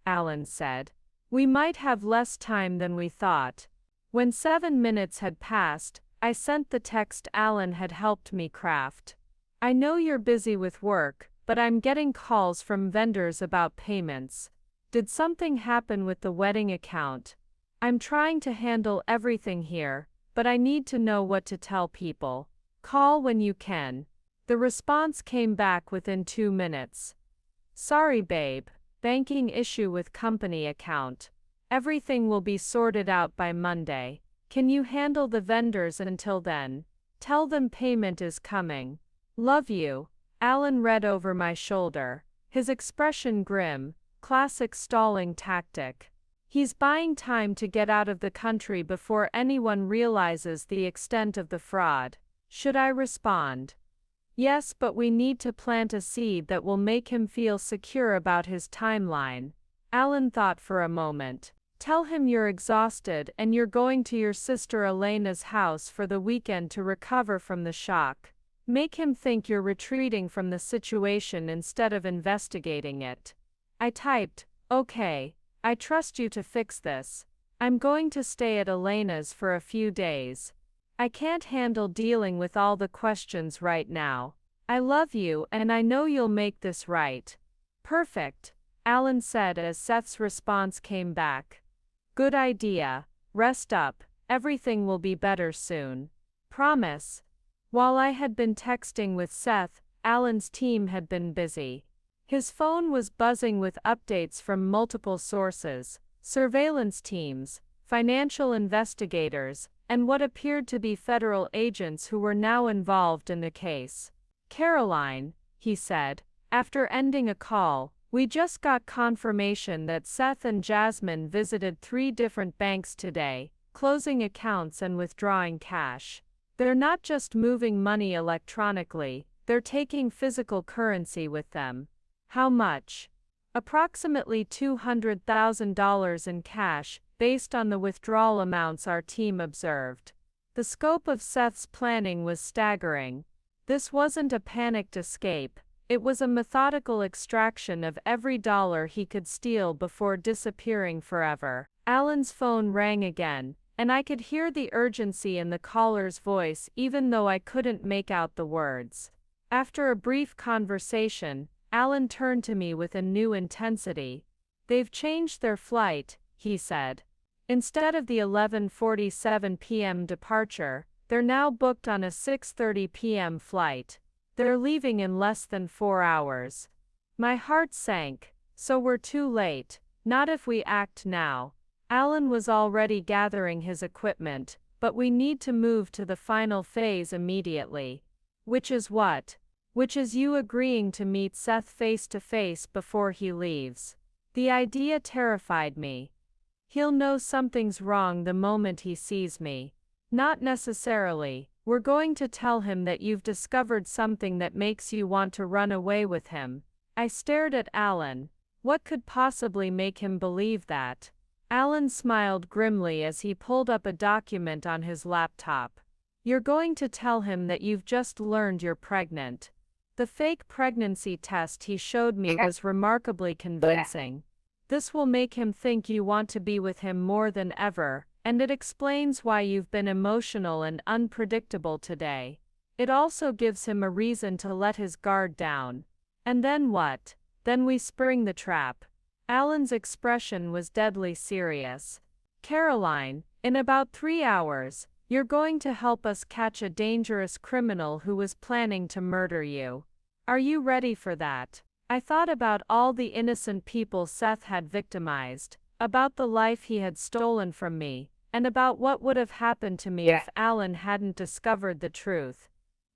Alan said. We might have less time than we thought. When 7 minutes had passed, I sent the text Alan had helped me craft. I know you're busy with work, but I'm getting calls from vendors about payments. Did something happen with the wedding account? I'm trying to handle everything here, but I need to know what to tell people. Call when you can. The response came back within 2 minutes. Sorry babe, banking issue with company account. Everything will be sorted out by Monday. Can you handle the vendors until then? Tell them payment is coming. Love you. Alan read over my shoulder, his expression grim, classic stalling tactic. He's buying time to get out of the country before anyone realizes the extent of the fraud. Should I respond? Yes, but we need to plant a seed that will make him feel secure about his timeline. Alan thought for a moment. Tell him you're exhausted and you're going to your sister Elena's house for the weekend to recover from the shock. Make him think you're retreating from the situation instead of investigating it. I typed, okay. I trust you to fix this. I'm going to stay at Elena's for a few days. I can't handle dealing with all the questions right now. I love you and I know you'll make this right. Perfect, Alan said as Seth's response came back. Good idea. Rest up. Everything will be better soon. Promise. While I had been texting with Seth, Alan's team had been busy. His phone was buzzing with updates from multiple sources, surveillance teams, financial investigators, and what appeared to be federal agents who were now involved in the case. Caroline, he said, after ending a call, we just got confirmation that Seth and Jasmine visited 3 different banks today, closing accounts and withdrawing cash. They're not just moving money electronically, they're taking physical currency with them. How much? Approximately $200,000 in cash, based on the withdrawal amounts our team observed. The scope of Seth's planning was staggering. This wasn't a panicked escape, it was a methodical extraction of every dollar he could steal before disappearing forever. Alan's phone rang again, and I could hear the urgency in the caller's voice even though I couldn't make out the words. After a brief conversation, Alan turned to me with a new intensity. They've changed their flight, he said. Instead of the 11:47 p.m. departure, they're now booked on a 6:30 p.m. flight. They're leaving in less than 4 hours. My heart sank. So we're too late. Not if we act now. Alan was already gathering his equipment, but we need to move to the final phase immediately. Which is what? Which is you agreeing to meet Seth face to face before he leaves. The idea terrified me. He'll know something's wrong the moment he sees me. Not necessarily. We're going to tell him that you've discovered something that makes you want to run away with him. I stared at Alan. What could possibly make him believe that? Alan smiled grimly as he pulled up a document on his laptop. You're going to tell him that you've just learned you're pregnant. The fake pregnancy test he showed me was remarkably convincing. This will make him think you want to be with him more than ever, and it explains why you've been emotional and unpredictable today. It also gives him a reason to let his guard down. And then what? Then we spring the trap. Alan's expression was deadly serious. Caroline, in about 3 hours, you're going to help us catch a dangerous criminal who was planning to murder you. Are you ready for that? I thought about all the innocent people Seth had victimized, about the life he had stolen from me, and about what would have happened to me if Alan hadn't discovered the truth.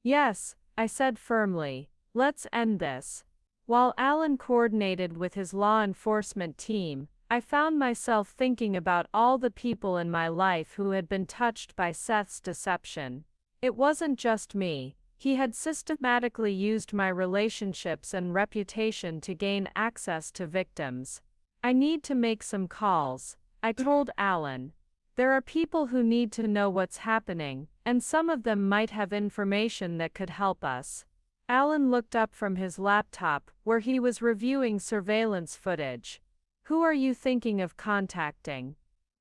Yes, I said firmly, let's end this. While Alan coordinated with his law enforcement team, I found myself thinking about all the people in my life who had been touched by Seth's deception. It wasn't just me. He had systematically used my relationships and reputation to gain access to victims. I need to make some calls, I told Alan. There are people who need to know what's happening, and some of them might have information that could help us. Alan looked up from his laptop, where he was reviewing surveillance footage. Who are you thinking of contacting?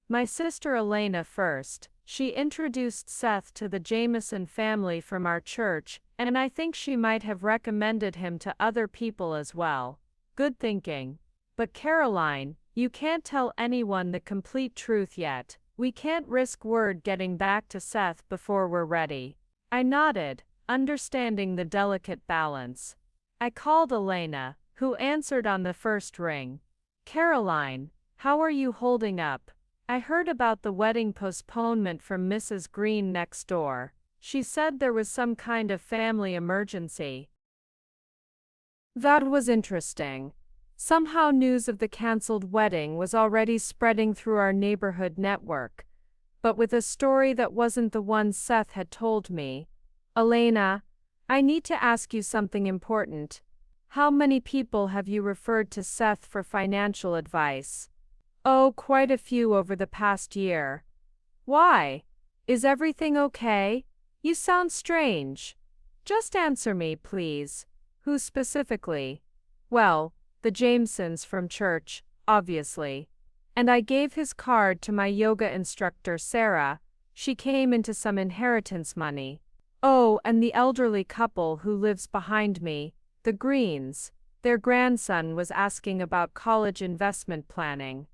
My sister Elena first. She introduced Seth to the Jameson family from our church, and I think she might have recommended him to other people as well. Good thinking. But Caroline, you can't tell anyone the complete truth yet. We can't risk word getting back to Seth before we're ready. I nodded, understanding the delicate balance. I called Elena, who answered on the first ring. Caroline, how are you holding up? I heard about the wedding postponement from Mrs. Green next door. She said there was some kind of family emergency. That was interesting. Somehow news of the cancelled wedding was already spreading through our neighborhood network, but with a story that wasn't the one Seth had told me. Elena, I need to ask you something important. How many people have you referred to Seth for financial advice? Oh, quite a few over the past year. Why? Is everything okay? You sound strange. Just answer me, please. Who specifically? Well, the Jamesons from church, obviously. And I gave his card to my yoga instructor, Sarah. She came into some inheritance money. Oh, and the elderly couple who lives behind me, the Greens. Their grandson was asking about college investment planning.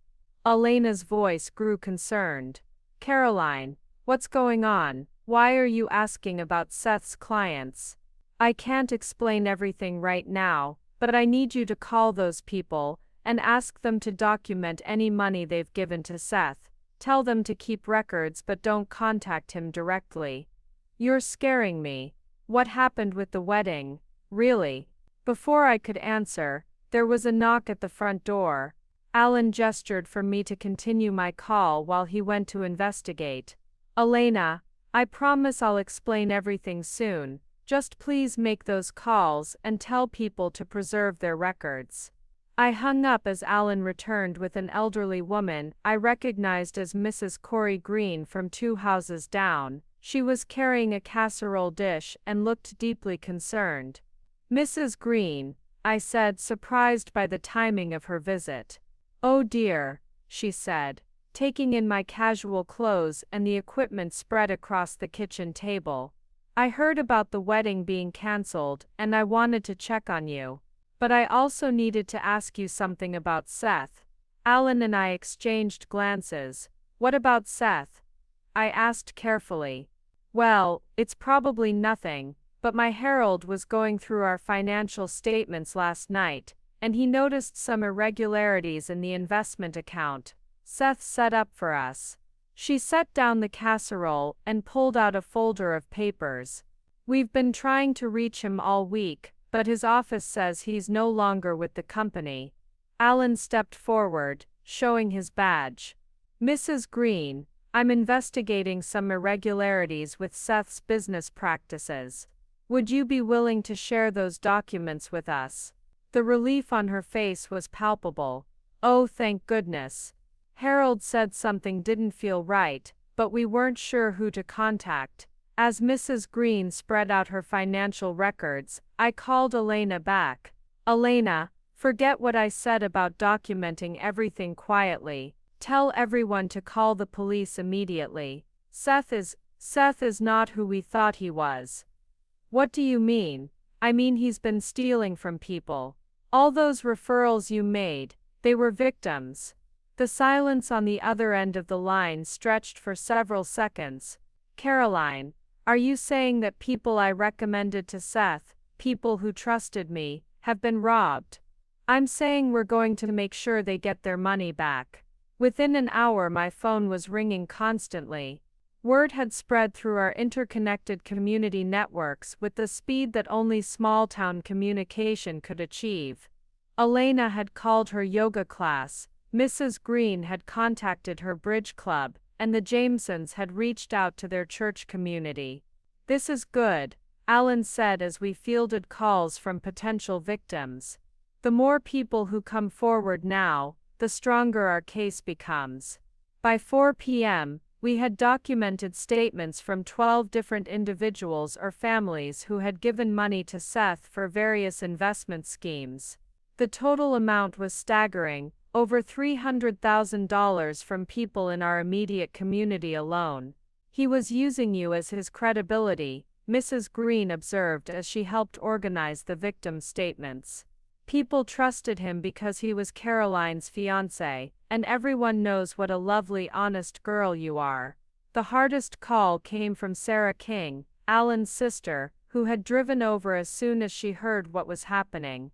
Elena's voice grew concerned. Caroline, what's going on? Why are you asking about Seth's clients? I can't explain everything right now, but I need you to call those people and ask them to document any money they've given to Seth. Tell them to keep records but don't contact him directly. You're scaring me. What happened with the wedding? Really? Before I could answer, there was a knock at the front door. Alan gestured for me to continue my call while he went to investigate. Elena, I promise I'll explain everything soon. Just please make those calls and tell people to preserve their records. I hung up as Alan returned with an elderly woman I recognized as Mrs. Corey Green from 2 houses down. She was carrying a casserole dish and looked deeply concerned. Mrs. Green, I said, surprised by the timing of her visit. Oh dear, she said, taking in my casual clothes and the equipment spread across the kitchen table. I heard about the wedding being cancelled and I wanted to check on you. But I also needed to ask you something about Seth. Alan and I exchanged glances. What about Seth? I asked carefully. Well, it's probably nothing, but my herald was going through our financial statements last night, and he noticed some irregularities in the investment account Seth set up for us. She set down the casserole and pulled out a folder of papers. We've been trying to reach him all week, but his office says he's no longer with the company. Alan stepped forward, showing his badge. Mrs. Green, I'm investigating some irregularities with Seth's business practices. Would you be willing to share those documents with us? The relief on her face was palpable. Oh, thank goodness. Harold said something didn't feel right, but we weren't sure who to contact. As Mrs. Green spread out her financial records, I called Elena back. Elena, forget what I said about documenting everything quietly. Tell everyone to call the police immediately. Seth is not who we thought he was. What do you mean? I mean he's been stealing from people. All those referrals you made, they were victims. The silence on the other end of the line stretched for several seconds. Caroline, are you saying that people I recommended to Seth, people who trusted me, have been robbed? I'm saying we're going to make sure they get their money back. Within an hour my phone was ringing constantly. Word had spread through our interconnected community networks with the speed that only small-town communication could achieve. Elena had called her yoga class, Mrs. Green had contacted her bridge club, and the Jamesons had reached out to their church community. This is good, Alan said as we fielded calls from potential victims. The more people who come forward now, the stronger our case becomes. By 4 p.m., we had documented statements from 12 different individuals or families who had given money to Seth for various investment schemes. The total amount was staggering, over $300,000 from people in our immediate community alone. He was using you as his credibility, Mrs. Green observed as she helped organize the victim statements. People trusted him because he was Caroline's fiancé, and everyone knows what a lovely, honest girl you are. The hardest call came from Sarah King, Alan's sister, who had driven over as soon as she heard what was happening.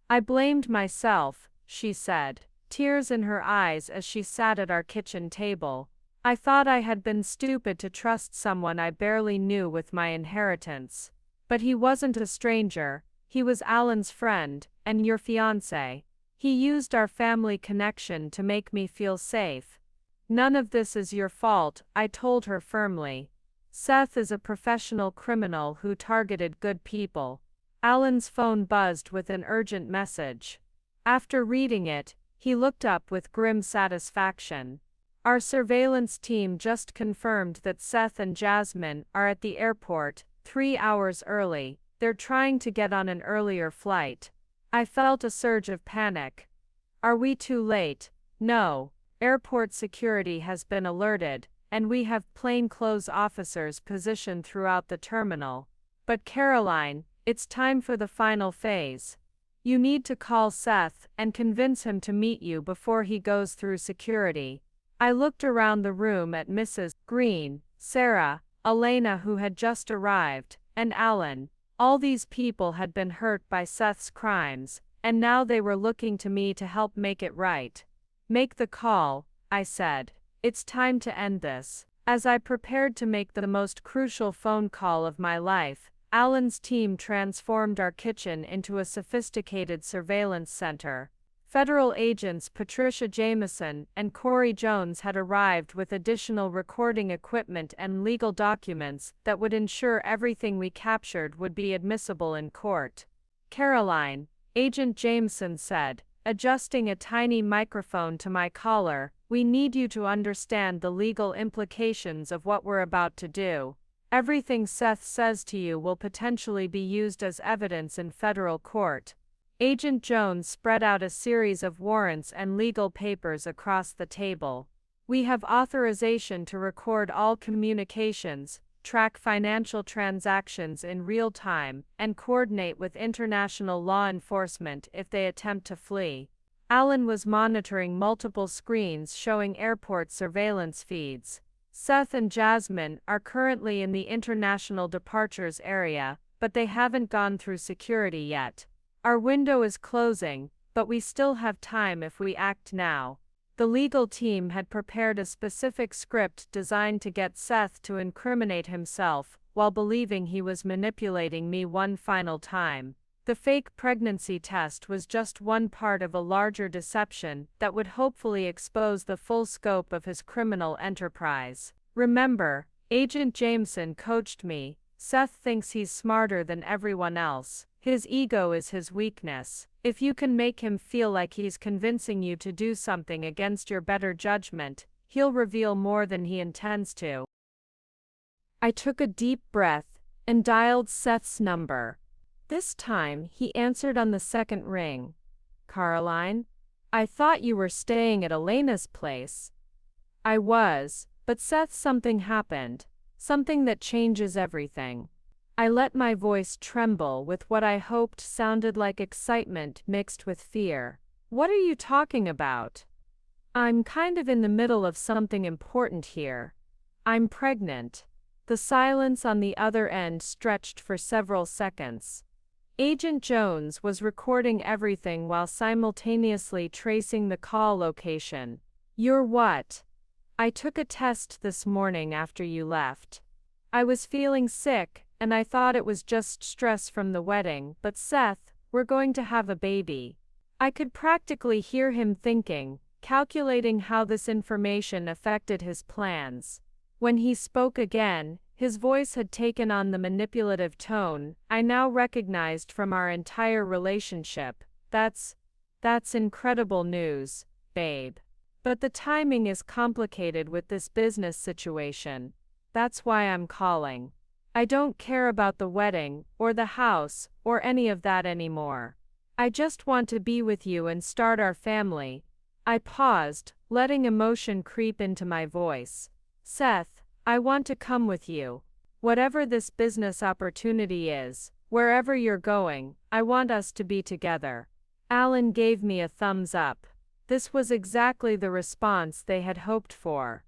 I blamed myself, she said, tears in her eyes as she sat at our kitchen table. I thought I had been stupid to trust someone I barely knew with my inheritance. But he wasn't a stranger, he was Alan's friend, and your fiancé. He used our family connection to make me feel safe. None of this is your fault, I told her firmly. Seth is a professional criminal who targeted good people. Alan's phone buzzed with an urgent message. After reading it, he looked up with grim satisfaction. Our surveillance team just confirmed that Seth and Jasmine are at the airport, 3 hours early. They're trying to get on an earlier flight. I felt a surge of panic. Are we too late? No. Airport security has been alerted, and we have plainclothes officers positioned throughout the terminal. But Caroline, it's time for the final phase. You need to call Seth and convince him to meet you before he goes through security. I looked around the room at Mrs. Green, Sarah, Elena who had just arrived, and Alan. All these people had been hurt by Seth's crimes, and now they were looking to me to help make it right. Make the call, I said. It's time to end this. As I prepared to make the most crucial phone call of my life, Alan's team transformed our kitchen into a sophisticated surveillance center. Federal agents Patricia Jameson and Corey Jones had arrived with additional recording equipment and legal documents that would ensure everything we captured would be admissible in court. Caroline, Agent Jameson said, adjusting a tiny microphone to my collar, we need you to understand the legal implications of what we're about to do. Everything Seth says to you will potentially be used as evidence in federal court. Agent Jones spread out a series of warrants and legal papers across the table. We have authorization to record all communications, track financial transactions in real time, and coordinate with international law enforcement if they attempt to flee. Alan was monitoring multiple screens showing airport surveillance feeds. Seth and Jasmine are currently in the international departures area, but they haven't gone through security yet. Our window is closing, but we still have time if we act now. The legal team had prepared a specific script designed to get Seth to incriminate himself, while believing he was manipulating me one final time. The fake pregnancy test was just one part of a larger deception that would hopefully expose the full scope of his criminal enterprise. Remember, Agent Jameson coached me. Seth thinks he's smarter than everyone else. His ego is his weakness. If you can make him feel like he's convincing you to do something against your better judgment, he'll reveal more than he intends to. I took a deep breath and dialed Seth's number. This time, he answered on the second ring. Caroline? I thought you were staying at Elena's place. I was, but Seth, something happened. Something that changes everything. I let my voice tremble with what I hoped sounded like excitement mixed with fear. What are you talking about? I'm kind of in the middle of something important here. I'm pregnant. The silence on the other end stretched for several seconds. Agent Jones was recording everything while simultaneously tracing the call location. You're what? I took a test this morning after you left. I was feeling sick, and I thought it was just stress from the wedding, but Seth, we're going to have a baby. I could practically hear him thinking, calculating how this information affected his plans. When he spoke again, his voice had taken on the manipulative tone I now recognized from our entire relationship. That's incredible news, babe. But the timing is complicated with this business situation. That's why I'm calling. I don't care about the wedding, or the house, or any of that anymore. I just want to be with you and start our family. I paused, letting emotion creep into my voice. Seth, I want to come with you. Whatever this business opportunity is, wherever you're going, I want us to be together. Alan gave me a thumbs up. This was exactly the response they had hoped for.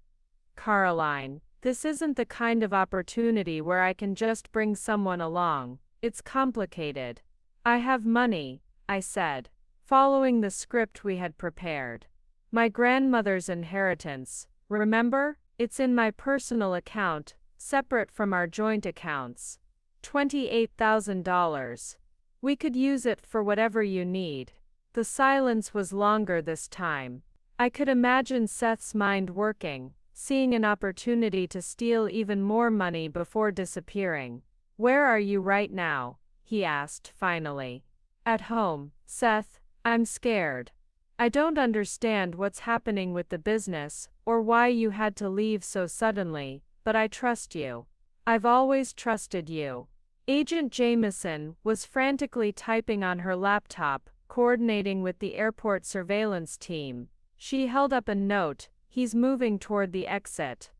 Caroline, this isn't the kind of opportunity where I can just bring someone along. It's complicated. I have money, I said, following the script we had prepared. My grandmother's inheritance, remember? It's in my personal account, separate from our joint accounts. $28,000. We could use it for whatever you need. The silence was longer this time. I could imagine Seth's mind working, seeing an opportunity to steal even more money before disappearing. Where are you right now? He asked finally. At home, Seth. I'm scared. I don't understand what's happening with the business, or why you had to leave so suddenly, but I trust you. I've always trusted you. Agent Jameson was frantically typing on her laptop, coordinating with the airport surveillance team. She held up a note. He's moving toward the exit.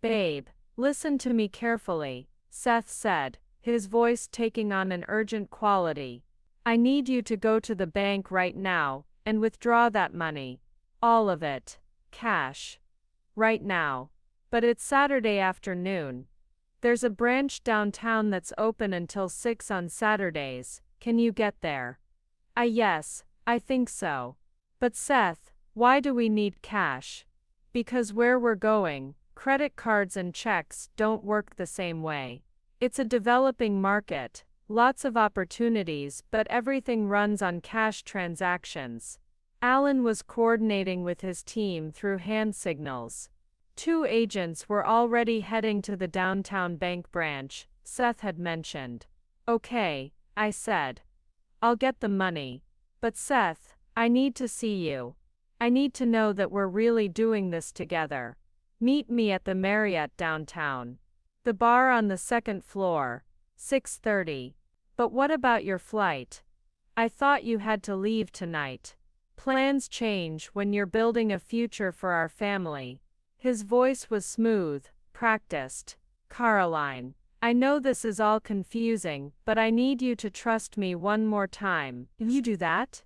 Babe, listen to me carefully, Seth said, his voice taking on an urgent quality. I need you to go to the bank right now and withdraw that money. All of it. Cash. Right now. But it's Saturday afternoon. There's a branch downtown that's open until 6 on Saturdays. Can you get there? Yes, I think so. But Seth, why do we need cash? Because where we're going, credit cards and checks don't work the same way. It's a developing market. Lots of opportunities, but everything runs on cash transactions. Alan was coordinating with his team through hand signals. 2 agents were already heading to the downtown bank branch, Seth had mentioned. Okay, I said. I'll get the money. But Seth, I need to see you. I need to know that we're really doing this together. Meet me at the Marriott downtown. The bar on the 2nd floor. 6:30. But what about your flight? I thought you had to leave tonight. Plans change when you're building a future for our family. His voice was smooth, practiced. Caroline, I know this is all confusing, but I need you to trust me one more time. Can you do that?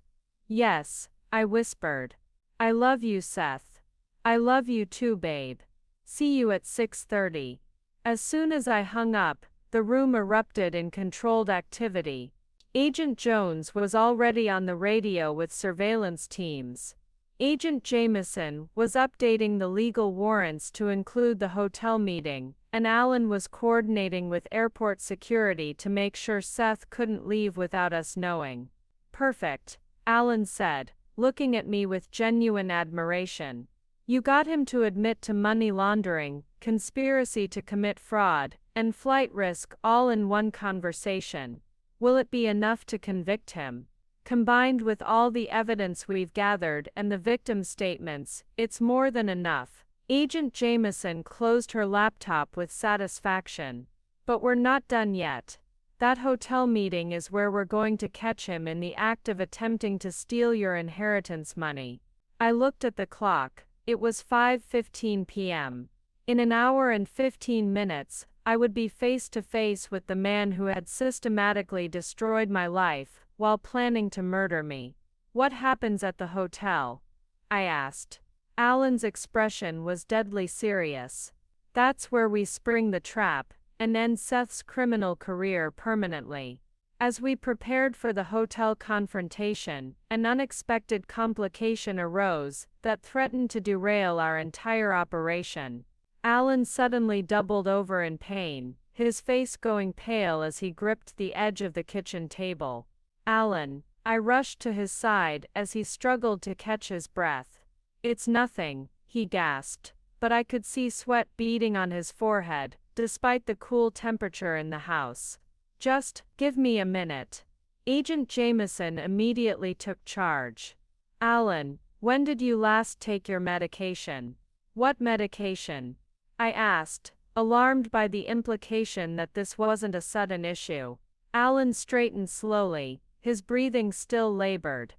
Yes, I whispered. I love you, Seth. I love you too, babe. See you at 6:30. As soon as I hung up, the room erupted in controlled activity. Agent Jones was already on the radio with surveillance teams. Agent Jameson was updating the legal warrants to include the hotel meeting, and Alan was coordinating with airport security to make sure Seth couldn't leave without us knowing. Perfect, Alan said, looking at me with genuine admiration. You got him to admit to money laundering, conspiracy to commit fraud, and flight risk all in one conversation. Will it be enough to convict him? Combined with all the evidence we've gathered and the victim's statements, it's more than enough. Agent Jameson closed her laptop with satisfaction. But we're not done yet. That hotel meeting is where we're going to catch him in the act of attempting to steal your inheritance money. I looked at the clock. It was 5:15 p.m. In an hour and 15 minutes, I would be face to face with the man who had systematically destroyed my life while planning to murder me. What happens at the hotel? I asked. Alan's expression was deadly serious. That's where we spring the trap and end Seth's criminal career permanently. As we prepared for the hotel confrontation, an unexpected complication arose that threatened to derail our entire operation. Alan suddenly doubled over in pain, his face going pale as he gripped the edge of the kitchen table. Alan, I rushed to his side as he struggled to catch his breath. It's nothing, he gasped, but I could see sweat beading on his forehead, despite the cool temperature in the house. Just give me a minute. Agent Jameson immediately took charge. Alan, when did you last take your medication? What medication? I asked, alarmed by the implication that this wasn't a sudden issue. Alan straightened slowly, his breathing still labored.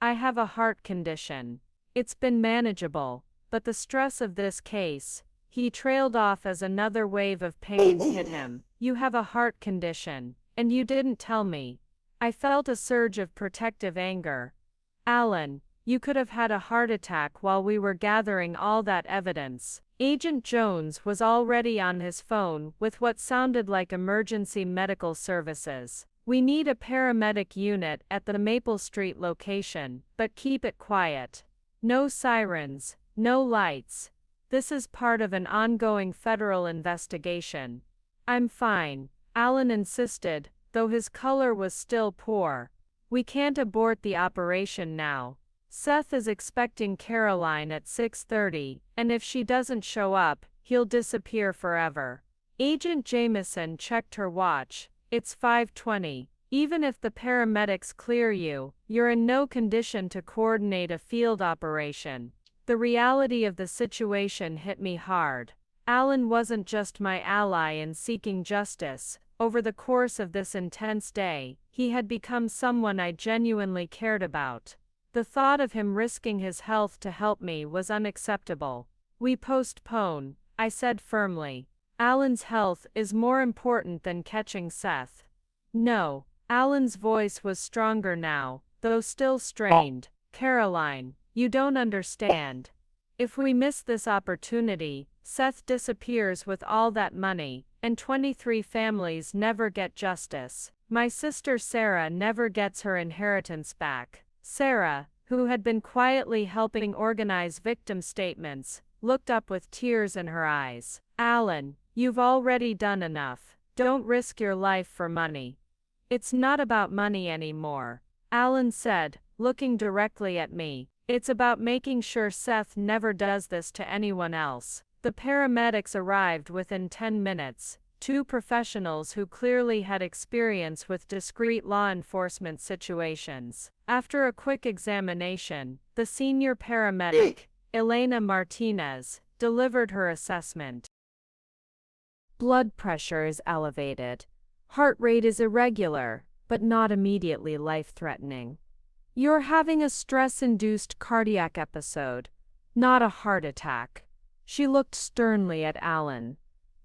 I have a heart condition. It's been manageable, but the stress of this case. He trailed off as another wave of pain hit him. You have a heart condition, and you didn't tell me. I felt a surge of protective anger. Alan, you could have had a heart attack while we were gathering all that evidence. Agent Jones was already on his phone with what sounded like emergency medical services. We need a paramedic unit at the Maple Street location, but keep it quiet. No sirens, no lights. This is part of an ongoing federal investigation. I'm fine, Alan insisted, though his color was still poor. We can't abort the operation now. Seth is expecting Caroline at 6:30, and if she doesn't show up, he'll disappear forever. Agent Jameson checked her watch. It's 5:20. Even if the paramedics clear you, you're in no condition to coordinate a field operation. The reality of the situation hit me hard. Alan wasn't just my ally in seeking justice. Over the course of this intense day, he had become someone I genuinely cared about. The thought of him risking his health to help me was unacceptable. We postpone, I said firmly. Alan's health is more important than catching Seth. No, Alan's voice was stronger now, though still strained. Caroline, you don't understand. If we miss this opportunity, Seth disappears with all that money, and 23 families never get justice. My sister Sarah never gets her inheritance back. Sarah, who had been quietly helping organize victim statements, looked up with tears in her eyes. Alan, you've already done enough. Don't risk your life for money. It's not about money anymore, Alan said, looking directly at me. It's about making sure Seth never does this to anyone else. The paramedics arrived within 10 minutes, two professionals who clearly had experience with discrete law enforcement situations. After a quick examination, the senior paramedic, Elena Martinez, delivered her assessment. Blood pressure is elevated. Heart rate is irregular, but not immediately life-threatening. You're having a stress-induced cardiac episode, not a heart attack. She looked sternly at Alan.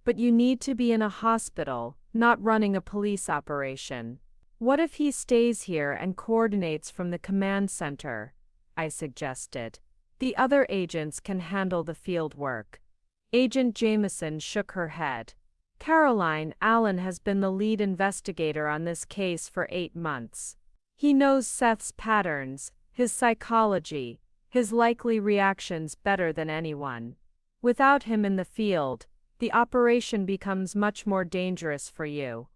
But you need to be in a hospital, not running a police operation. What if he stays here and coordinates from the command center? I suggested. The other agents can handle the field work. Agent Jameson shook her head. Caroline, Alan has been the lead investigator on this case for 8 months. He knows Seth's patterns, his psychology, his likely reactions better than anyone. Without him in the field, the operation becomes much more dangerous for you.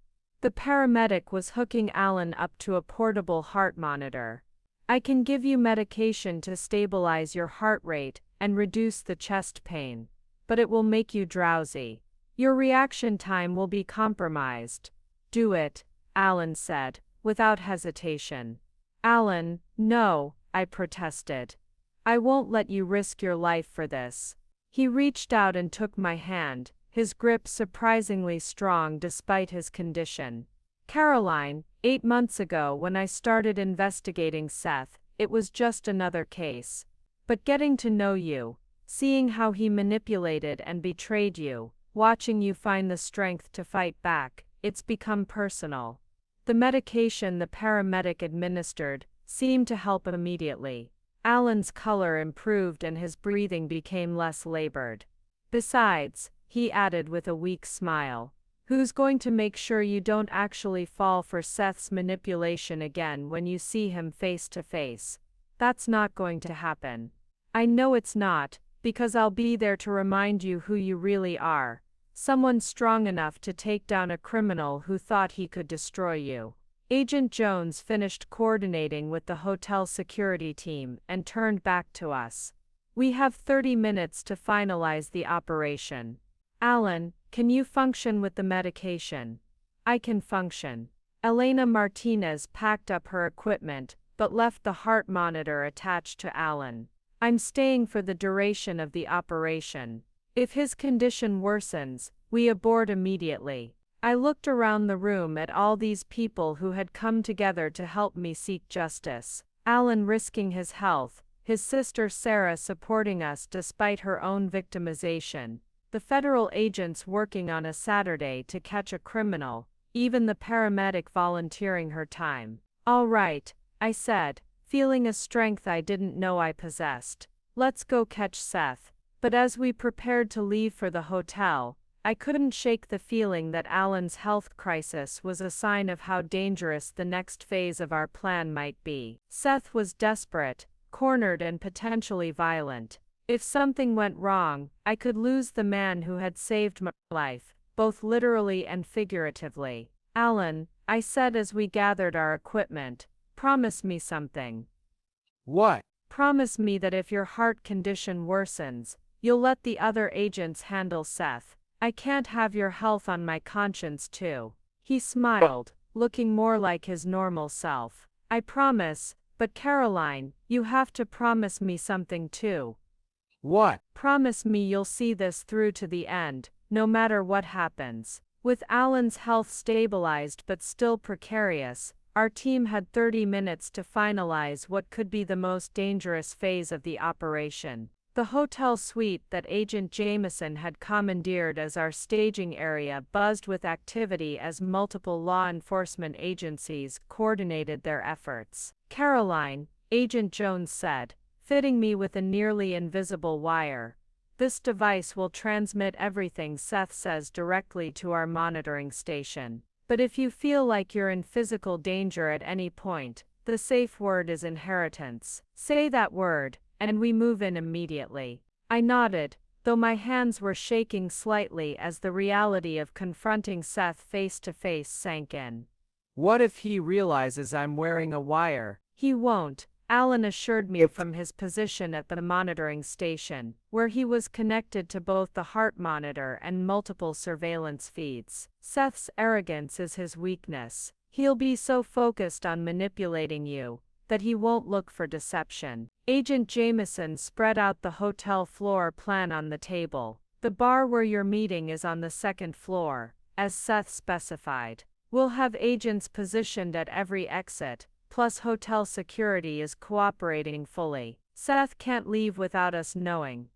The paramedic was hooking Alan up to a portable heart monitor. I can give you medication to stabilize your heart rate and reduce the chest pain, but it will make you drowsy. Your reaction time will be compromised. Do it, Alan said, without hesitation. Alan, no, I protested. I won't let you risk your life for this. He reached out and took my hand, his grip surprisingly strong despite his condition. Caroline, 8 months ago when I started investigating Seth, it was just another case. But getting to know you, seeing how he manipulated and betrayed you, watching you find the strength to fight back, it's become personal. The medication the paramedic administered seemed to help immediately. Alan's color improved and his breathing became less labored. Besides, he added with a weak smile, who's going to make sure you don't actually fall for Seth's manipulation again when you see him face to face? That's not going to happen. I know it's not, because I'll be there to remind you who you really are. Someone strong enough to take down a criminal who thought he could destroy you. Agent Jones finished coordinating with the hotel security team and turned back to us. We have 30 minutes to finalize the operation. Alan, can you function with the medication? I can function. Elena Martinez packed up her equipment, but left the heart monitor attached to Alan. I'm staying for the duration of the operation. If his condition worsens, we abort immediately. I looked around the room at all these people who had come together to help me seek justice. Alan risking his health, his sister Sarah supporting us despite her own victimization, the federal agents working on a Saturday to catch a criminal, even the paramedic volunteering her time. All right, I said, feeling a strength I didn't know I possessed. Let's go catch Seth. But as we prepared to leave for the hotel, I couldn't shake the feeling that Alan's health crisis was a sign of how dangerous the next phase of our plan might be. Seth was desperate, cornered and potentially violent. If something went wrong, I could lose the man who had saved my life, both literally and figuratively. Alan, I said as we gathered our equipment, promise me something. What? Promise me that if your heart condition worsens, you'll let the other agents handle Seth. I can't have your health on my conscience too. He smiled, looking more like his normal self. I promise, but Caroline, you have to promise me something too. What? Promise me you'll see this through to the end, no matter what happens. With Alan's health stabilized but still precarious, our team had 30 minutes to finalize what could be the most dangerous phase of the operation. The hotel suite that Agent Jameson had commandeered as our staging area buzzed with activity as multiple law enforcement agencies coordinated their efforts. Caroline, Agent Jones said, fitting me with a nearly invisible wire. This device will transmit everything Seth says directly to our monitoring station. But if you feel like you're in physical danger at any point, the safe word is inheritance. Say that word, and we move in immediately. I nodded, though my hands were shaking slightly as the reality of confronting Seth face to face sank in. What if he realizes I'm wearing a wire? He won't, Alan assured me from his position at the monitoring station, where he was connected to both the heart monitor and multiple surveillance feeds. Seth's arrogance is his weakness. He'll be so focused on manipulating you that he won't look for deception. Agent Jameson spread out the hotel floor plan on the table. The bar where you're meeting is on the 2nd floor, as Seth specified. We'll have agents positioned at every exit, plus hotel security is cooperating fully. Seth can't leave without us knowing.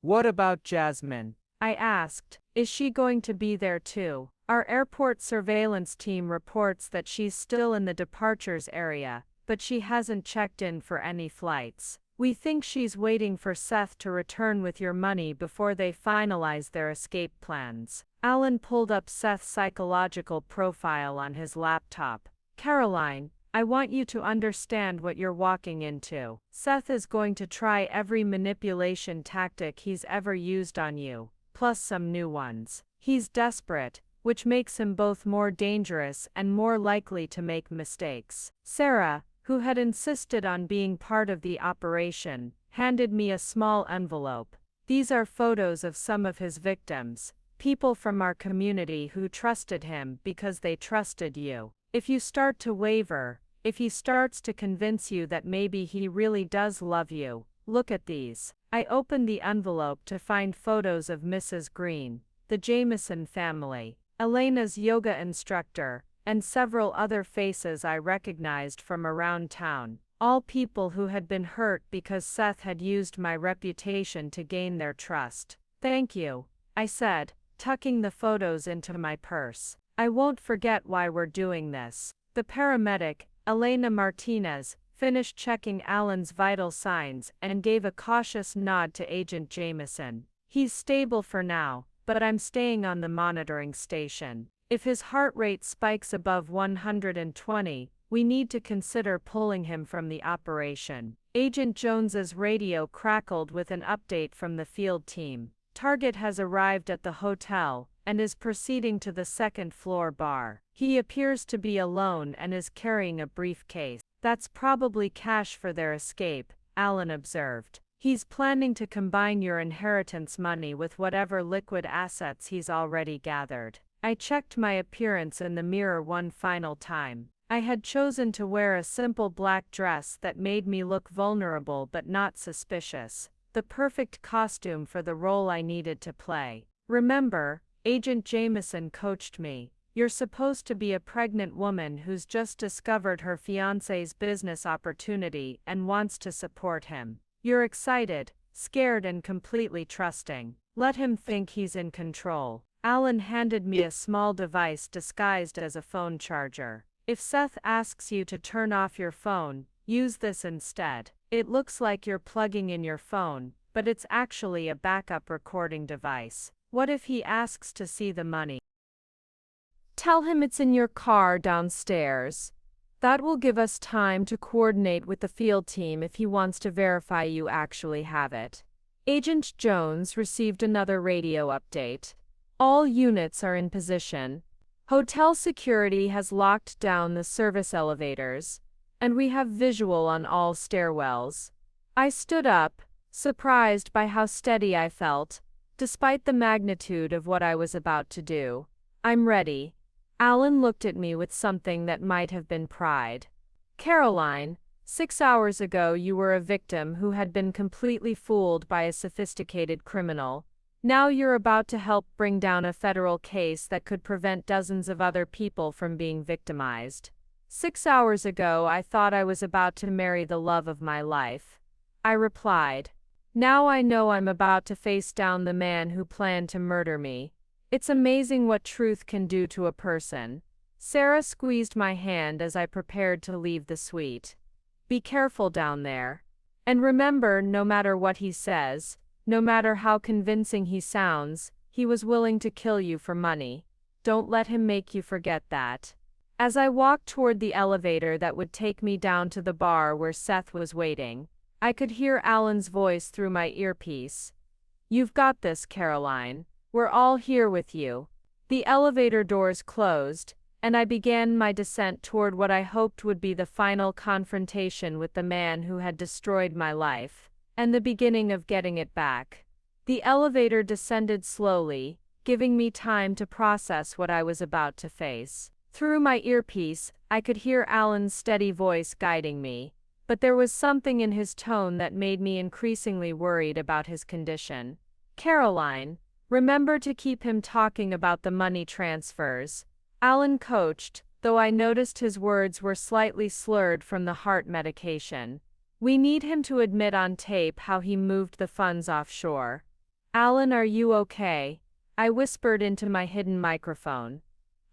What about Jasmine? I asked, is she going to be there too? Our airport surveillance team reports that she's still in the departures area, but she hasn't checked in for any flights. We think she's waiting for Seth to return with your money before they finalize their escape plans. Alan pulled up Seth's psychological profile on his laptop. Caroline, I want you to understand what you're walking into. Seth is going to try every manipulation tactic he's ever used on you, plus some new ones. He's desperate, which makes him both more dangerous and more likely to make mistakes. Sarah, who had insisted on being part of the operation, handed me a small envelope. These are photos of some of his victims, people from our community who trusted him because they trusted you. If you start to waver, if he starts to convince you that maybe he really does love you, look at these. I opened the envelope to find photos of Mrs. Green, the Jameson family, Elena's yoga instructor, and several other faces I recognized from around town, all people who had been hurt because Seth had used my reputation to gain their trust. "Thank you," I said, tucking the photos into my purse. "I won't forget why we're doing this." The paramedic, Elena Martinez, finished checking Alan's vital signs and gave a cautious nod to Agent Jameson. "He's stable for now, but I'm staying on the monitoring station. If his heart rate spikes above 120, we need to consider pulling him from the operation." Agent Jones's radio crackled with an update from the field team. "Target has arrived at the hotel and is proceeding to the second-floor bar. He appears to be alone and is carrying a briefcase. That's probably cash for their escape," Alan observed. "He's planning to combine your inheritance money with whatever liquid assets he's already gathered." I checked my appearance in the mirror one final time. I had chosen to wear a simple black dress that made me look vulnerable but not suspicious, the perfect costume for the role I needed to play. "Remember," Agent Jameson coached me, "you're supposed to be a pregnant woman who's just discovered her fiancé's business opportunity and wants to support him. You're excited, scared and completely trusting. Let him think he's in control." Alan handed me a small device disguised as a phone charger. "If Seth asks you to turn off your phone, use this instead. It looks like you're plugging in your phone, but it's actually a backup recording device. What if he asks to see the money? Tell him it's in your car downstairs. That will give us time to coordinate with the field team if he wants to verify you actually have it." Agent Jones received another radio update. "All units are in position. Hotel security has locked down the service elevators, and we have visual on all stairwells." I stood up, surprised by how steady I felt, despite the magnitude of what I was about to do. "I'm ready." Alan looked at me with something that might have been pride. "Caroline, 6 hours ago you were a victim who had been completely fooled by a sophisticated criminal. Now you're about to help bring down a federal case that could prevent dozens of other people from being victimized. 6 hours ago I thought I was about to marry the love of my life," I replied. "Now I know I'm about to face down the man who planned to murder me. It's amazing what truth can do to a person." Sarah squeezed my hand as I prepared to leave the suite. "Be careful down there. And remember, no matter what he says, no matter how convincing he sounds, he was willing to kill you for money. Don't let him make you forget that." As I walked toward the elevator that would take me down to the bar where Seth was waiting, I could hear Alan's voice through my earpiece. "You've got this, Caroline. We're all here with you." The elevator doors closed, and I began my descent toward what I hoped would be the final confrontation with the man who had destroyed my life, and the beginning of getting it back. The elevator descended slowly, giving me time to process what I was about to face. Through my earpiece, I could hear Alan's steady voice guiding me, but there was something in his tone that made me increasingly worried about his condition. "Caroline, remember to keep him talking about the money transfers," Alan coached, though I noticed his words were slightly slurred from the heart medication. "We need him to admit on tape how he moved the funds offshore." "Alan, are you okay?" I whispered into my hidden microphone.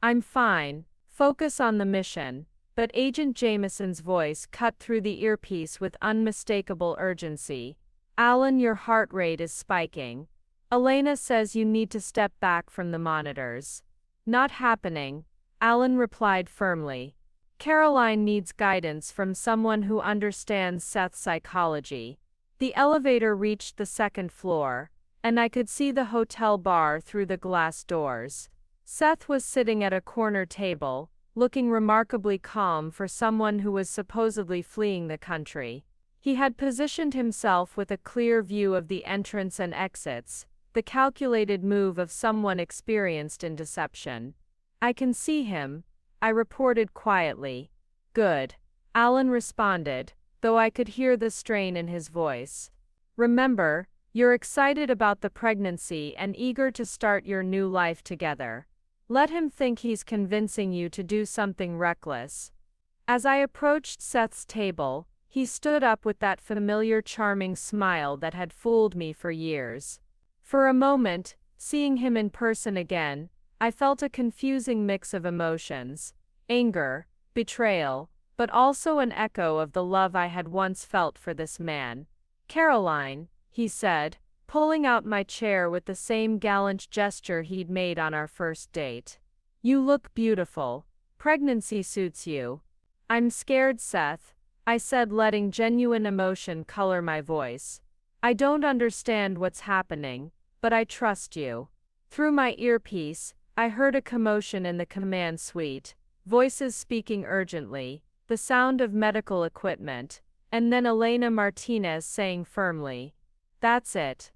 "I'm fine. Focus on the mission." But Agent Jameson's voice cut through the earpiece with unmistakable urgency. "Alan, your heart rate is spiking. Elena says you need to step back from the monitors." "Not happening," Alan replied firmly. "Caroline needs guidance from someone who understands Seth's psychology." The elevator reached the second floor, and I could see the hotel bar through the glass doors. Seth was sitting at a corner table, looking remarkably calm for someone who was supposedly fleeing the country. He had positioned himself with a clear view of the entrance and exits, the calculated move of someone experienced in deception. "I can see him," I reported quietly. "Good." Alan responded, though I could hear the strain in his voice. Remember, you're excited about the pregnancy and eager to start your new life together. Let him think he's convincing you to do something reckless. As I approached Seth's table, he stood up with that familiar charming smile that had fooled me for years. For a moment, seeing him in person again, I felt a confusing mix of emotions: anger, betrayal, but also an echo of the love I had once felt for this man. "Caroline," he said, pulling out my chair with the same gallant gesture he'd made on our first date. "You look beautiful. Pregnancy suits you." "I'm scared, Seth," I said, letting genuine emotion color my voice. "I don't understand what's happening, but I trust you." Through my earpiece, I heard a commotion in the command suite, voices speaking urgently, the sound of medical equipment, and then Elena Martinez saying firmly, "That's it.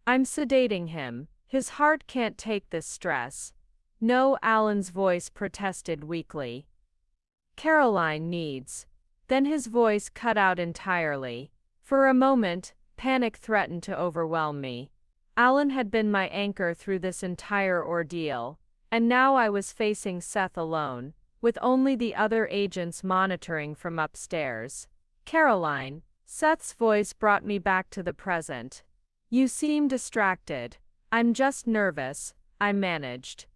I'm sedating him. His heart can't take this stress." "No," Alan's voice protested weakly. "Caroline needs." Then his voice cut out entirely. For a moment, panic threatened to overwhelm me. Alan had been my anchor through this entire ordeal, and now I was facing Seth alone, with only the other agents monitoring from upstairs. "Caroline," Seth's voice brought me back to the present. "You seem distracted." "I'm just nervous," I managed.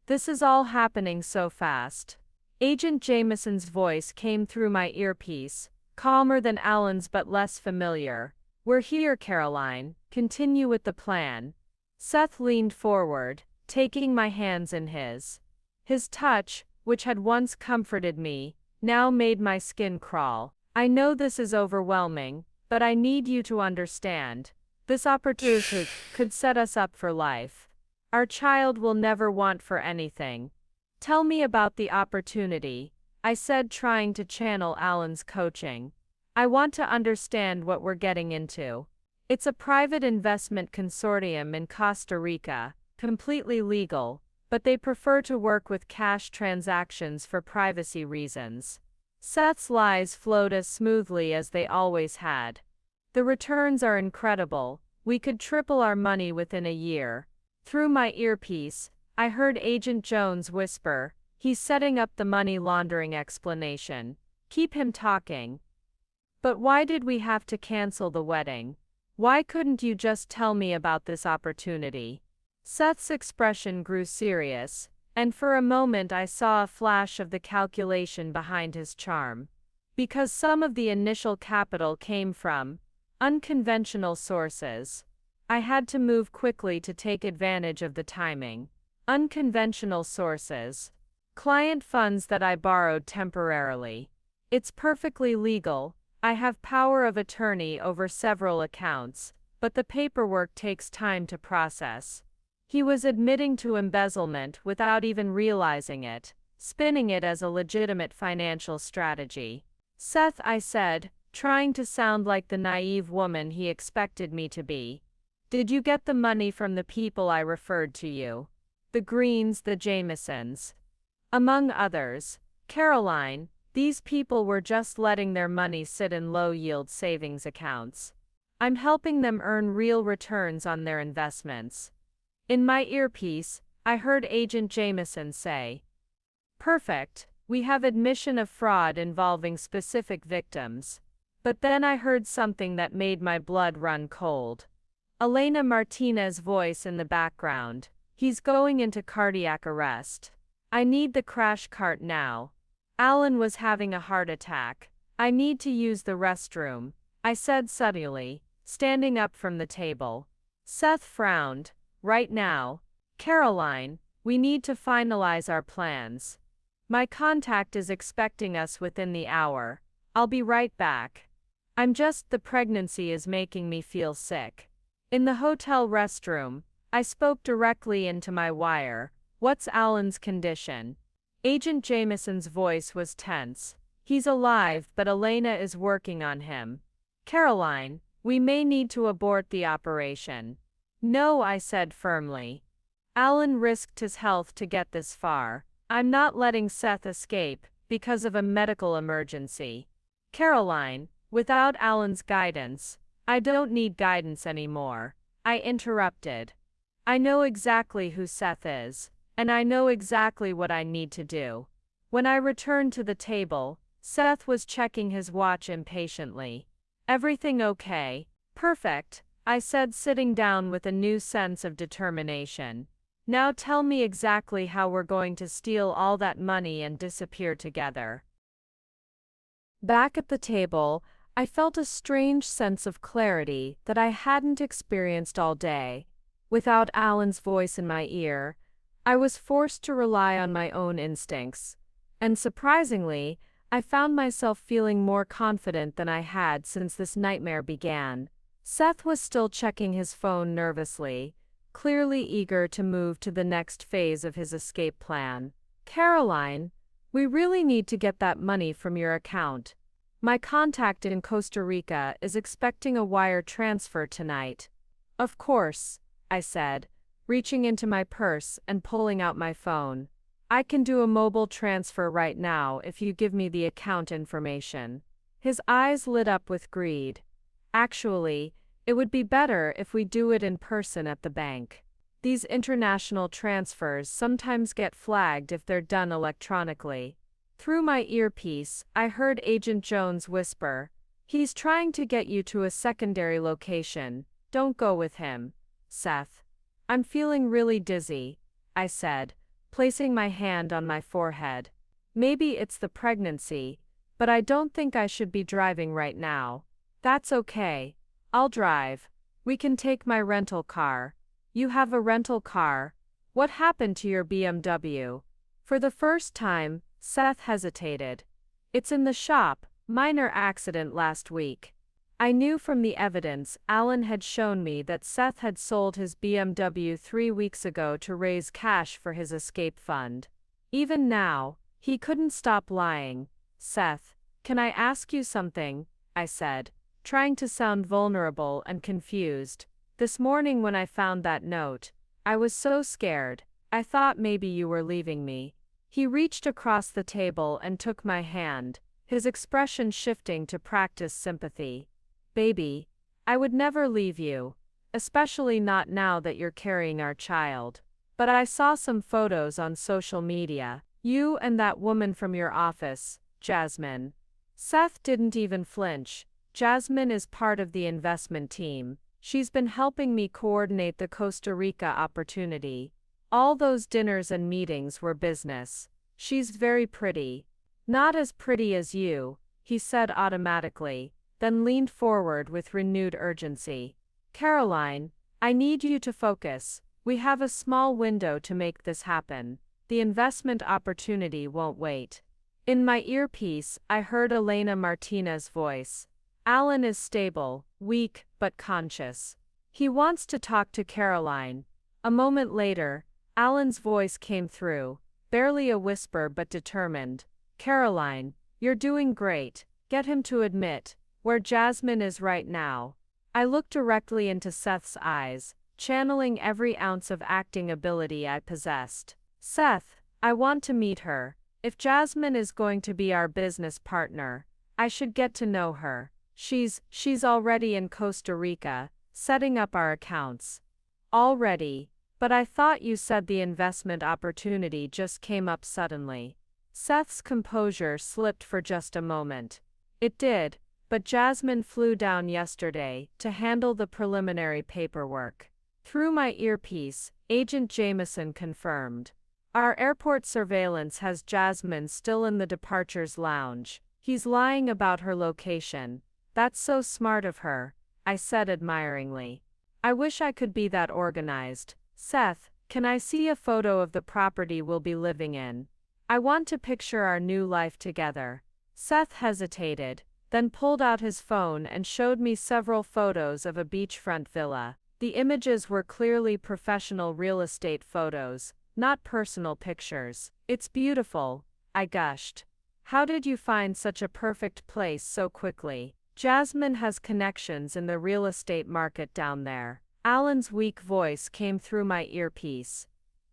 "This is all happening so fast." Agent Jameson's voice came through my earpiece, calmer than Alan's but less familiar. "We're here, Caroline. Continue with the plan." Seth leaned forward, taking my hands in his. His touch, which had once comforted me, now made my skin crawl. "I know this is overwhelming, but I need you to understand. This opportunity could set us up for life. Our child will never want for anything." "Tell me about the opportunity," I said, trying to channel Alan's coaching. "I want to understand what we're getting into." "It's a private investment consortium in Costa Rica, completely legal, but they prefer to work with cash transactions for privacy reasons." Seth's lies flowed as smoothly as they always had. "The returns are incredible. We could triple our money within a year." Through my earpiece, I heard Agent Jones whisper, "He's setting up the money laundering explanation. Keep him talking." "But why did we have to cancel the wedding? Why couldn't you just tell me about this opportunity?" Seth's expression grew serious, and for a moment I saw a flash of the calculation behind his charm. "Because some of the initial capital came from unconventional sources. I had to move quickly to take advantage of the timing." "Unconventional sources." "Client funds that I borrowed temporarily. It's perfectly legal. I have power of attorney over several accounts, but the paperwork takes time to process." He was admitting to embezzlement without even realizing it, spinning it as a legitimate financial strategy. "Seth," I said, trying to sound like the naive woman he expected me to be, "did you get the money from the people I referred to you? The Greens, the Jamesons, among others." "Caroline, these people were just letting their money sit in low-yield savings accounts. I'm helping them earn real returns on their investments." In my earpiece, I heard Agent Jameson say, "Perfect, we have admission of fraud involving specific victims." But then I heard something that made my blood run cold. Elena Martinez's voice in the background. "He's going into cardiac arrest. I need the crash cart now. Alan was having a heart attack. I need to use the restroom," I said suddenly, standing up from the table. Seth frowned. "Right now?" "Caroline, we need to finalize our plans. My contact is expecting us within the hour. I'll be right back." The pregnancy is making me feel sick." In the hotel restroom, I spoke directly into my wire. "What's Alan's condition?" Agent Jameson's voice was tense. "He's alive, but Elena is working on him." "Caroline, we may need to abort the operation." "No," I said firmly. "Alan risked his health to get this far. I'm not letting Seth escape because of a medical emergency." Caroline, without Alan's guidance, I don't need guidance anymore, I interrupted. I know exactly who Seth is, and I know exactly what I need to do. When I returned to the table, Seth was checking his watch impatiently. Everything okay? Perfect, I said, sitting down with a new sense of determination. Now tell me exactly how we're going to steal all that money and disappear together. Back at the table, I felt a strange sense of clarity that I hadn't experienced all day. Without Alan's voice in my ear, I was forced to rely on my own instincts. And surprisingly, I found myself feeling more confident than I had since this nightmare began. Seth was still checking his phone nervously, clearly eager to move to the next phase of his escape plan. Caroline, we really need to get that money from your account. My contact in Costa Rica is expecting a wire transfer tonight. Of course, I said, reaching into my purse and pulling out my phone. I can do a mobile transfer right now if you give me the account information. His eyes lit up with greed. Actually, it would be better if we do it in person at the bank. These international transfers sometimes get flagged if they're done electronically. Through my earpiece, I heard Agent Jones whisper, "He's trying to get you to a secondary location. Don't go with him, Seth." "I'm feeling really dizzy," I said, placing my hand on my forehead. "Maybe it's the pregnancy, but I don't think I should be driving right now." "That's okay. I'll drive. We can take my rental car." "You have a rental car? What happened to your BMW?" For the first time, Seth hesitated. "It's in the shop, minor accident last week." I knew from the evidence Alan had shown me that Seth had sold his BMW 3 weeks ago to raise cash for his escape fund. Even now, he couldn't stop lying. "Seth, can I ask you something?" I said, trying to sound vulnerable and confused. "This morning when I found that note, I was so scared. I thought maybe you were leaving me." He reached across the table and took my hand, his expression shifting to practice sympathy. "Baby, I would never leave you, especially not now that you're carrying our child. But I saw some photos on social media, you and that woman from your office, Jasmine." Seth didn't even flinch. "Jasmine is part of the investment team. She's been helping me coordinate the Costa Rica opportunity. All those dinners and meetings were business. She's very pretty." "Not as pretty as you," he said automatically, then leaned forward with renewed urgency. "Caroline, I need you to focus. We have a small window to make this happen. The investment opportunity won't wait." In my earpiece, I heard Elena Martinez's voice. "Alan is stable, weak, but conscious. He wants to talk to Caroline." A moment later, Alan's voice came through, barely a whisper but determined. "Caroline, you're doing great. Get him to admit where Jasmine is right now." I looked directly into Seth's eyes, channeling every ounce of acting ability I possessed. "Seth, I want to meet her. If Jasmine is going to be our business partner, I should get to know her. She's already in Costa Rica, setting up our accounts." "Already? But I thought you said the investment opportunity just came up suddenly." Seth's composure slipped for just a moment. "It did, but Jasmine flew down yesterday to handle the preliminary paperwork." Through my earpiece, Agent Jameson confirmed. "Our airport surveillance has Jasmine still in the departures lounge. He's lying about her location." "That's so smart of her," I said admiringly. "I wish I could be that organized." "Seth, can I see a photo of the property we'll be living in? I want to picture our new life together." Seth hesitated, then pulled out his phone and showed me several photos of a beachfront villa. The images were clearly professional real estate photos, not personal pictures. "It's beautiful," I gushed. "How did you find such a perfect place so quickly?" "Jasmine has connections in the real estate market down there." Alan's weak voice came through my earpiece.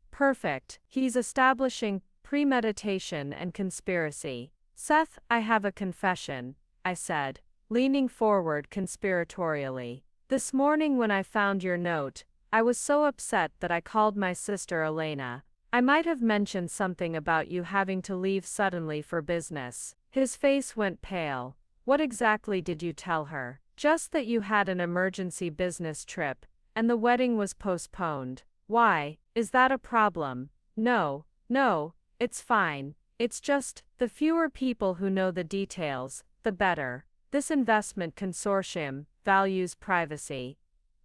"Perfect. He's establishing premeditation and conspiracy." "Seth, I have a confession. I said, leaning forward conspiratorially. This morning when I found your note, I was so upset that I called my sister Elena. I might have mentioned something about you having to leave suddenly for business. His face went pale. What exactly did you tell her? Just that you had an emergency business trip, and the wedding was postponed. Why, is that a problem? No, it's fine. It's just, the fewer people who know the details, the better. This investment consortium values privacy.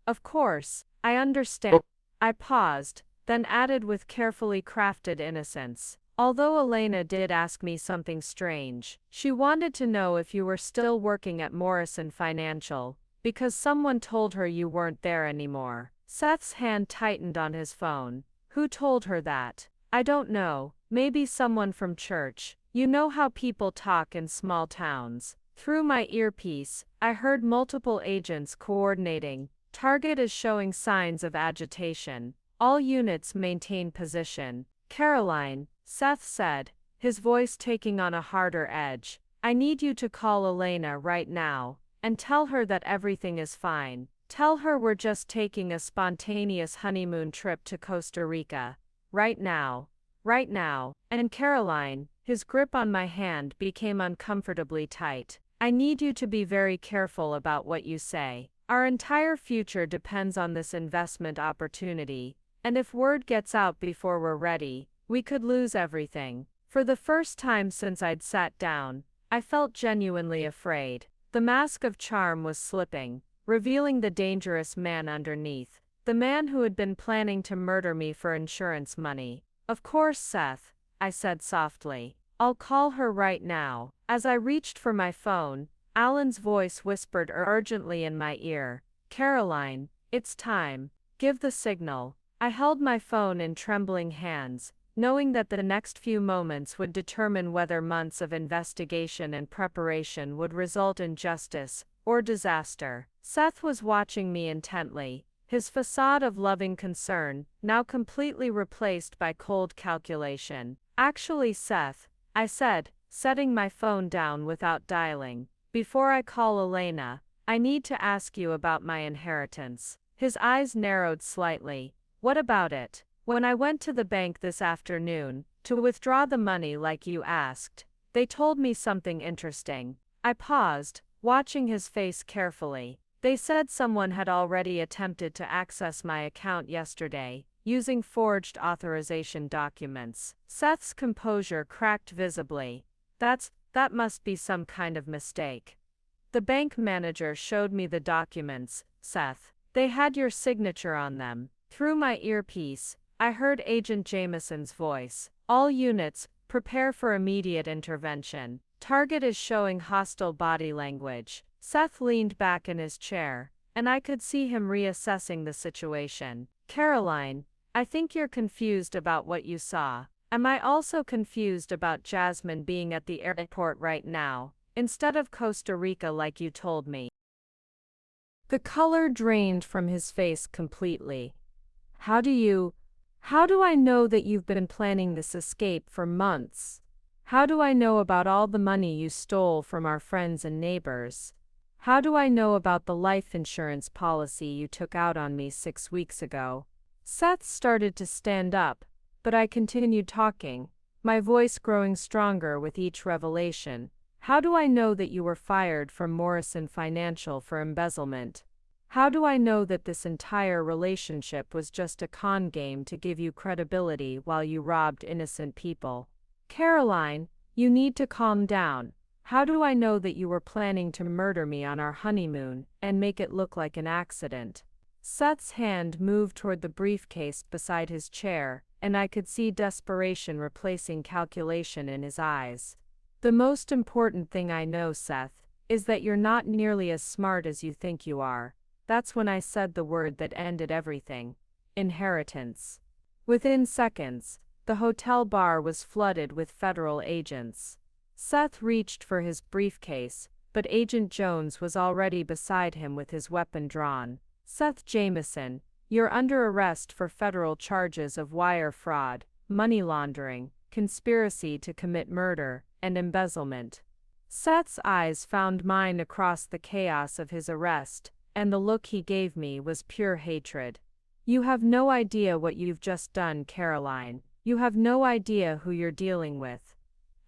Of course, I understand. I paused, then added with carefully crafted innocence. Although Elena did ask me something strange, she wanted to know if you were still working at Morrison Financial, because someone told her you weren't there anymore. Seth's hand tightened on his phone. Who told her that? I don't know, maybe someone from church. You know how people talk in small towns. Through my earpiece, I heard multiple agents coordinating. Target is showing signs of agitation. All units maintain position. Caroline, Seth said, his voice taking on a harder edge. I need you to call Elena right now, and tell her that everything is fine. Tell her we're just taking a spontaneous honeymoon trip to Costa Rica. Right now. Right now. And Caroline, his grip on my hand became uncomfortably tight. I need you to be very careful about what you say. Our entire future depends on this investment opportunity, and if word gets out before we're ready, we could lose everything. For the first time since I'd sat down, I felt genuinely afraid. The mask of charm was slipping, revealing the dangerous man underneath. The man who had been planning to murder me for insurance money. Of course, Seth, I said softly. I'll call her right now. As I reached for my phone, Alan's voice whispered urgently in my ear. Caroline, it's time. Give the signal. I held my phone in trembling hands, knowing that the next few moments would determine whether months of investigation and preparation would result in justice or disaster. Seth was watching me intently, his facade of loving concern now completely replaced by cold calculation. Actually, Seth, I said, setting my phone down without dialing, before I call Elena, I need to ask you about my inheritance. His eyes narrowed slightly. What about it? When I went to the bank this afternoon, to withdraw the money like you asked, they told me something interesting. I paused, watching his face carefully. They said someone had already attempted to access my account yesterday, using forged authorization documents. Seth's composure cracked visibly. That must be some kind of mistake. The bank manager showed me the documents, Seth. They had your signature on them. Through my earpiece, I heard Agent Jameson's voice. All units, prepare for immediate intervention. Target is showing hostile body language. Seth leaned back in his chair, and I could see him reassessing the situation. Caroline, I think you're confused about what you saw. Am I also confused about Jasmine being at the airport right now, instead of Costa Rica like you told me? The color drained from his face completely. How do I know that you've been planning this escape for months? How do I know about all the money you stole from our friends and neighbors? How do I know about the life insurance policy you took out on me 6 weeks ago? Seth started to stand up, but I continued talking, my voice growing stronger with each revelation. How do I know that you were fired from Morrison Financial for embezzlement? How do I know that this entire relationship was just a con game to give you credibility while you robbed innocent people? Caroline, you need to calm down. How do I know that you were planning to murder me on our honeymoon and make it look like an accident? Seth's hand moved toward the briefcase beside his chair, and I could see desperation replacing calculation in his eyes. The most important thing I know, Seth, is that you're not nearly as smart as you think you are. That's when I said the word that ended everything. Inheritance. Within seconds, the hotel bar was flooded with federal agents. Seth reached for his briefcase, but Agent Jones was already beside him with his weapon drawn. Seth Jameson, you're under arrest for federal charges of wire fraud, money laundering, conspiracy to commit murder, and embezzlement. Seth's eyes found mine across the chaos of his arrest, and the look he gave me was pure hatred. You have no idea what you've just done, Caroline. You have no idea who you're dealing with.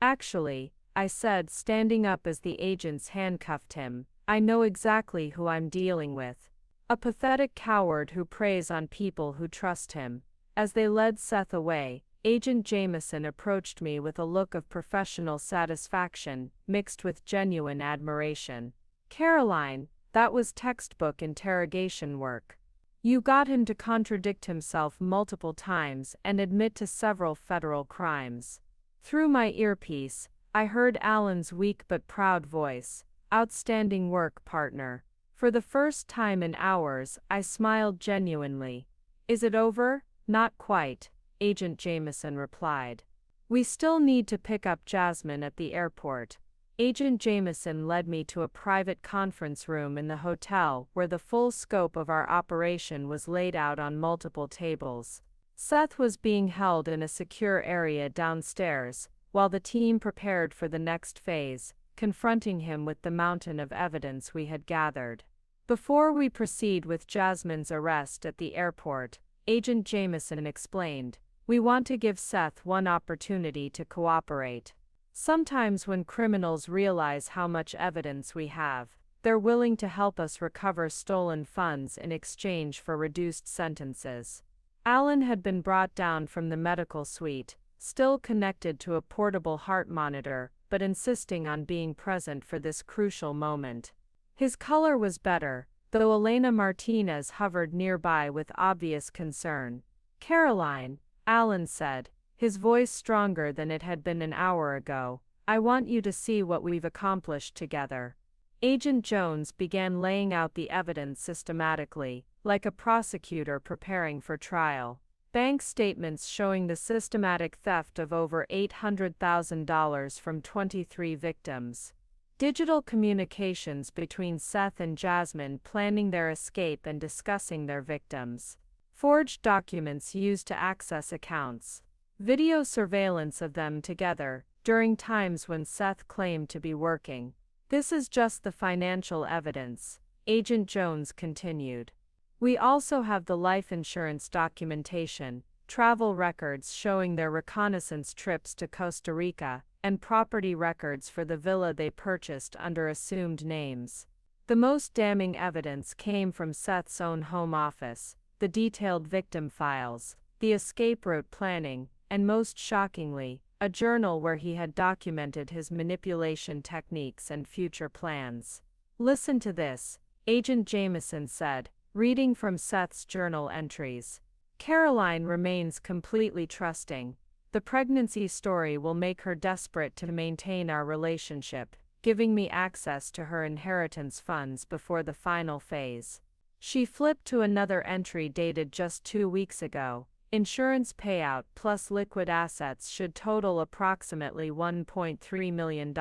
Actually, I said, standing up as the agents handcuffed him, I know exactly who I'm dealing with. A pathetic coward who preys on people who trust him. As they led Seth away, Agent Jameson approached me with a look of professional satisfaction, mixed with genuine admiration. Caroline, that was textbook interrogation work. You got him to contradict himself multiple times and admit to several federal crimes. Through my earpiece, I heard Alan's weak but proud voice. Outstanding work, partner. For the first time in hours, I smiled genuinely. Is it over? Not quite, Agent Jameson replied. We still need to pick up Jasmine at the airport. Agent Jameson led me to a private conference room in the hotel where the full scope of our operation was laid out on multiple tables. Seth was being held in a secure area downstairs, while the team prepared for the next phase, confronting him with the mountain of evidence we had gathered. Before we proceed with Jasmine's arrest at the airport, Agent Jameson explained, we want to give Seth one opportunity to cooperate. Sometimes when criminals realize how much evidence we have, they're willing to help us recover stolen funds in exchange for reduced sentences. Alan had been brought down from the medical suite, still connected to a portable heart monitor, but insisting on being present for this crucial moment. His color was better, though Elena Martinez hovered nearby with obvious concern. Caroline, Alan said, his voice stronger than it had been an hour ago, I want you to see what we've accomplished together. Agent Jones began laying out the evidence systematically, like a prosecutor preparing for trial. Bank statements showing the systematic theft of over $800,000 from 23 victims. Digital communications between Seth and Jasmine planning their escape and discussing their victims. Forged documents used to access accounts. Video surveillance of them together, during times when Seth claimed to be working. This is just the financial evidence, Agent Jones continued. We also have the life insurance documentation, travel records showing their reconnaissance trips to Costa Rica, and property records for the villa they purchased under assumed names. The most damning evidence came from Seth's own home office, the detailed victim files, the escape route planning, and most shockingly, a journal where he had documented his manipulation techniques and future plans. Listen to this, Agent Jameson said, reading from Seth's journal entries. Caroline remains completely trusting. The pregnancy story will make her desperate to maintain our relationship, giving me access to her inheritance funds before the final phase. She flipped to another entry dated just 2 weeks ago. Insurance payout plus liquid assets should total approximately $1.3 million.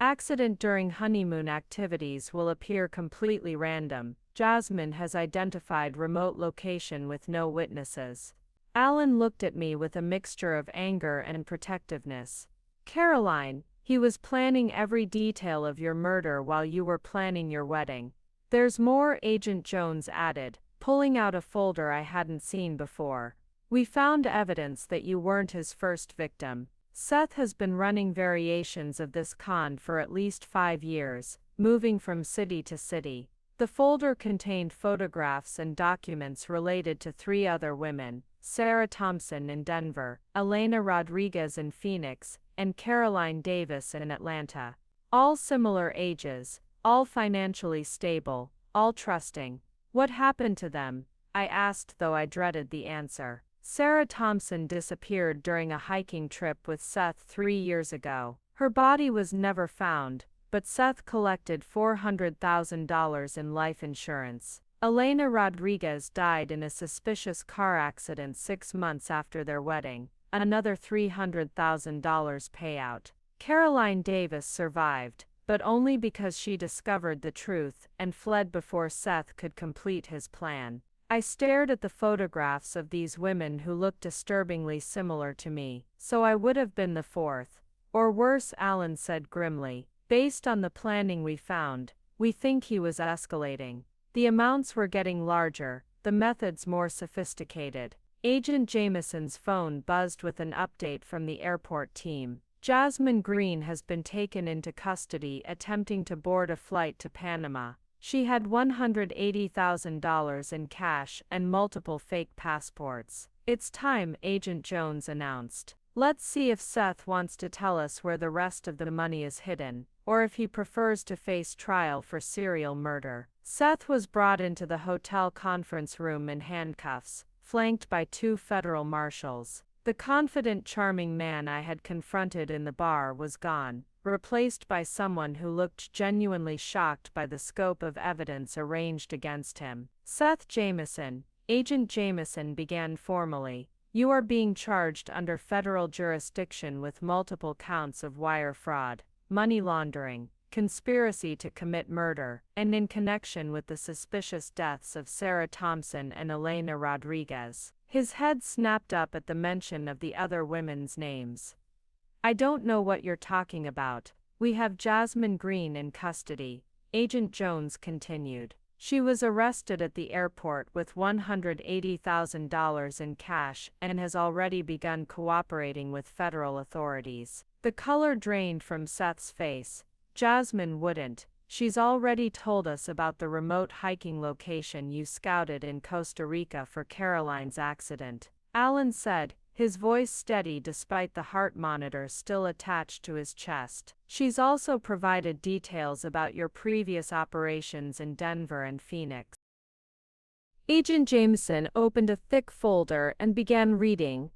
Accident during honeymoon activities will appear completely random. Jasmine has identified remote location with no witnesses. Alan looked at me with a mixture of anger and protectiveness. Caroline, he was planning every detail of your murder while you were planning your wedding. There's more, Agent Jones added, pulling out a folder I hadn't seen before. We found evidence that you weren't his first victim. Seth has been running variations of this con for at least 5 years, moving from city to city. The folder contained photographs and documents related to 3 other women, Sarah Thompson in Denver, Elena Rodriguez in Phoenix, and Caroline Davis in Atlanta. All similar ages, all financially stable, all trusting. What happened to them? I asked, though I dreaded the answer. Sarah Thompson disappeared during a hiking trip with Seth 3 years ago. Her body was never found, but Seth collected $400,000 in life insurance. Elena Rodriguez died in a suspicious car accident 6 months after their wedding, another $300,000 payout. Caroline Davis survived, but only because she discovered the truth and fled before Seth could complete his plan. I stared at the photographs of these women who looked disturbingly similar to me, so I would have been the 4th. Or worse, Alan said grimly. Based on the planning we found, we think he was escalating. The amounts were getting larger, the methods more sophisticated. Agent Jameson's phone buzzed with an update from the airport team. Jasmine Green has been taken into custody attempting to board a flight to Panama. She had $180,000 in cash and multiple fake passports. It's time, Agent Jones announced. Let's see if Seth wants to tell us where the rest of the money is hidden, or if he prefers to face trial for serial murder. Seth was brought into the hotel conference room in handcuffs, flanked by 2 federal marshals. The confident, charming man I had confronted in the bar was gone, replaced by someone who looked genuinely shocked by the scope of evidence arranged against him. Seth Jameson, Agent Jameson began formally. You are being charged under federal jurisdiction with multiple counts of wire fraud, money laundering, conspiracy to commit murder, and in connection with the suspicious deaths of Sarah Thompson and Elena Rodriguez. His head snapped up at the mention of the other women's names. I don't know what you're talking about. We have Jasmine Green in custody, Agent Jones continued. She was arrested at the airport with $180,000 in cash and has already begun cooperating with federal authorities. The color drained from Seth's face. Jasmine wouldn't. She's already told us about the remote hiking location you scouted in Costa Rica for Caroline's accident, Alan said, his voice steady despite the heart monitor still attached to his chest. She's also provided details about your previous operations in Denver and Phoenix. Agent Jameson opened a thick folder and began reading.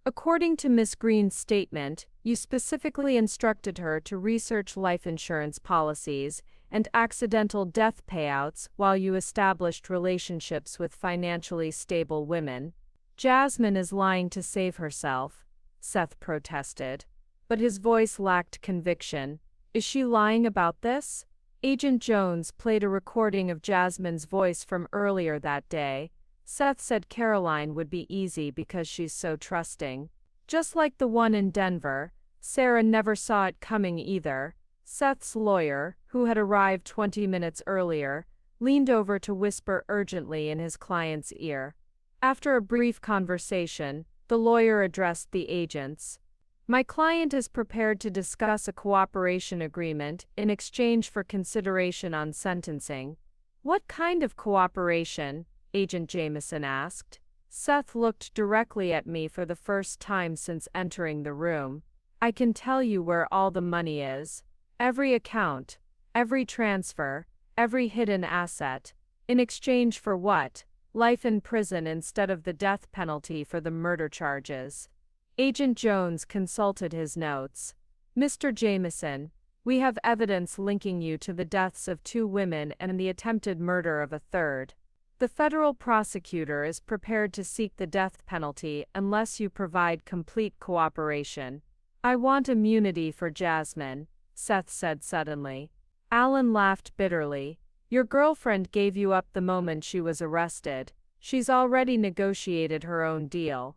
According to Miss Green's statement, you specifically instructed her to research life insurance policies and accidental death payouts while you established relationships with financially stable women. Jasmine is lying to save herself, Seth protested, but his voice lacked conviction. Is she lying about this? Agent Jones played a recording of Jasmine's voice from earlier that day. Seth said Caroline would be easy because she's so trusting. Just like the one in Denver, Sarah never saw it coming either. Seth's lawyer, who had arrived 20 minutes earlier, leaned over to whisper urgently in his client's ear. After a brief conversation, the lawyer addressed the agents. My client is prepared to discuss a cooperation agreement in exchange for consideration on sentencing. What kind of cooperation? Agent Jameson asked. Seth looked directly at me for the first time since entering the room. I can tell you where all the money is. Every account, every transfer, every hidden asset. In exchange for what? Life in prison instead of the death penalty for the murder charges. Agent Jones consulted his notes. Mr. Jameson, we have evidence linking you to the deaths of 2 women and the attempted murder of a third. The federal prosecutor is prepared to seek the death penalty unless you provide complete cooperation. I want immunity for Jasmine, Seth said suddenly. Alan laughed bitterly. Your girlfriend gave you up the moment she was arrested. She's already negotiated her own deal.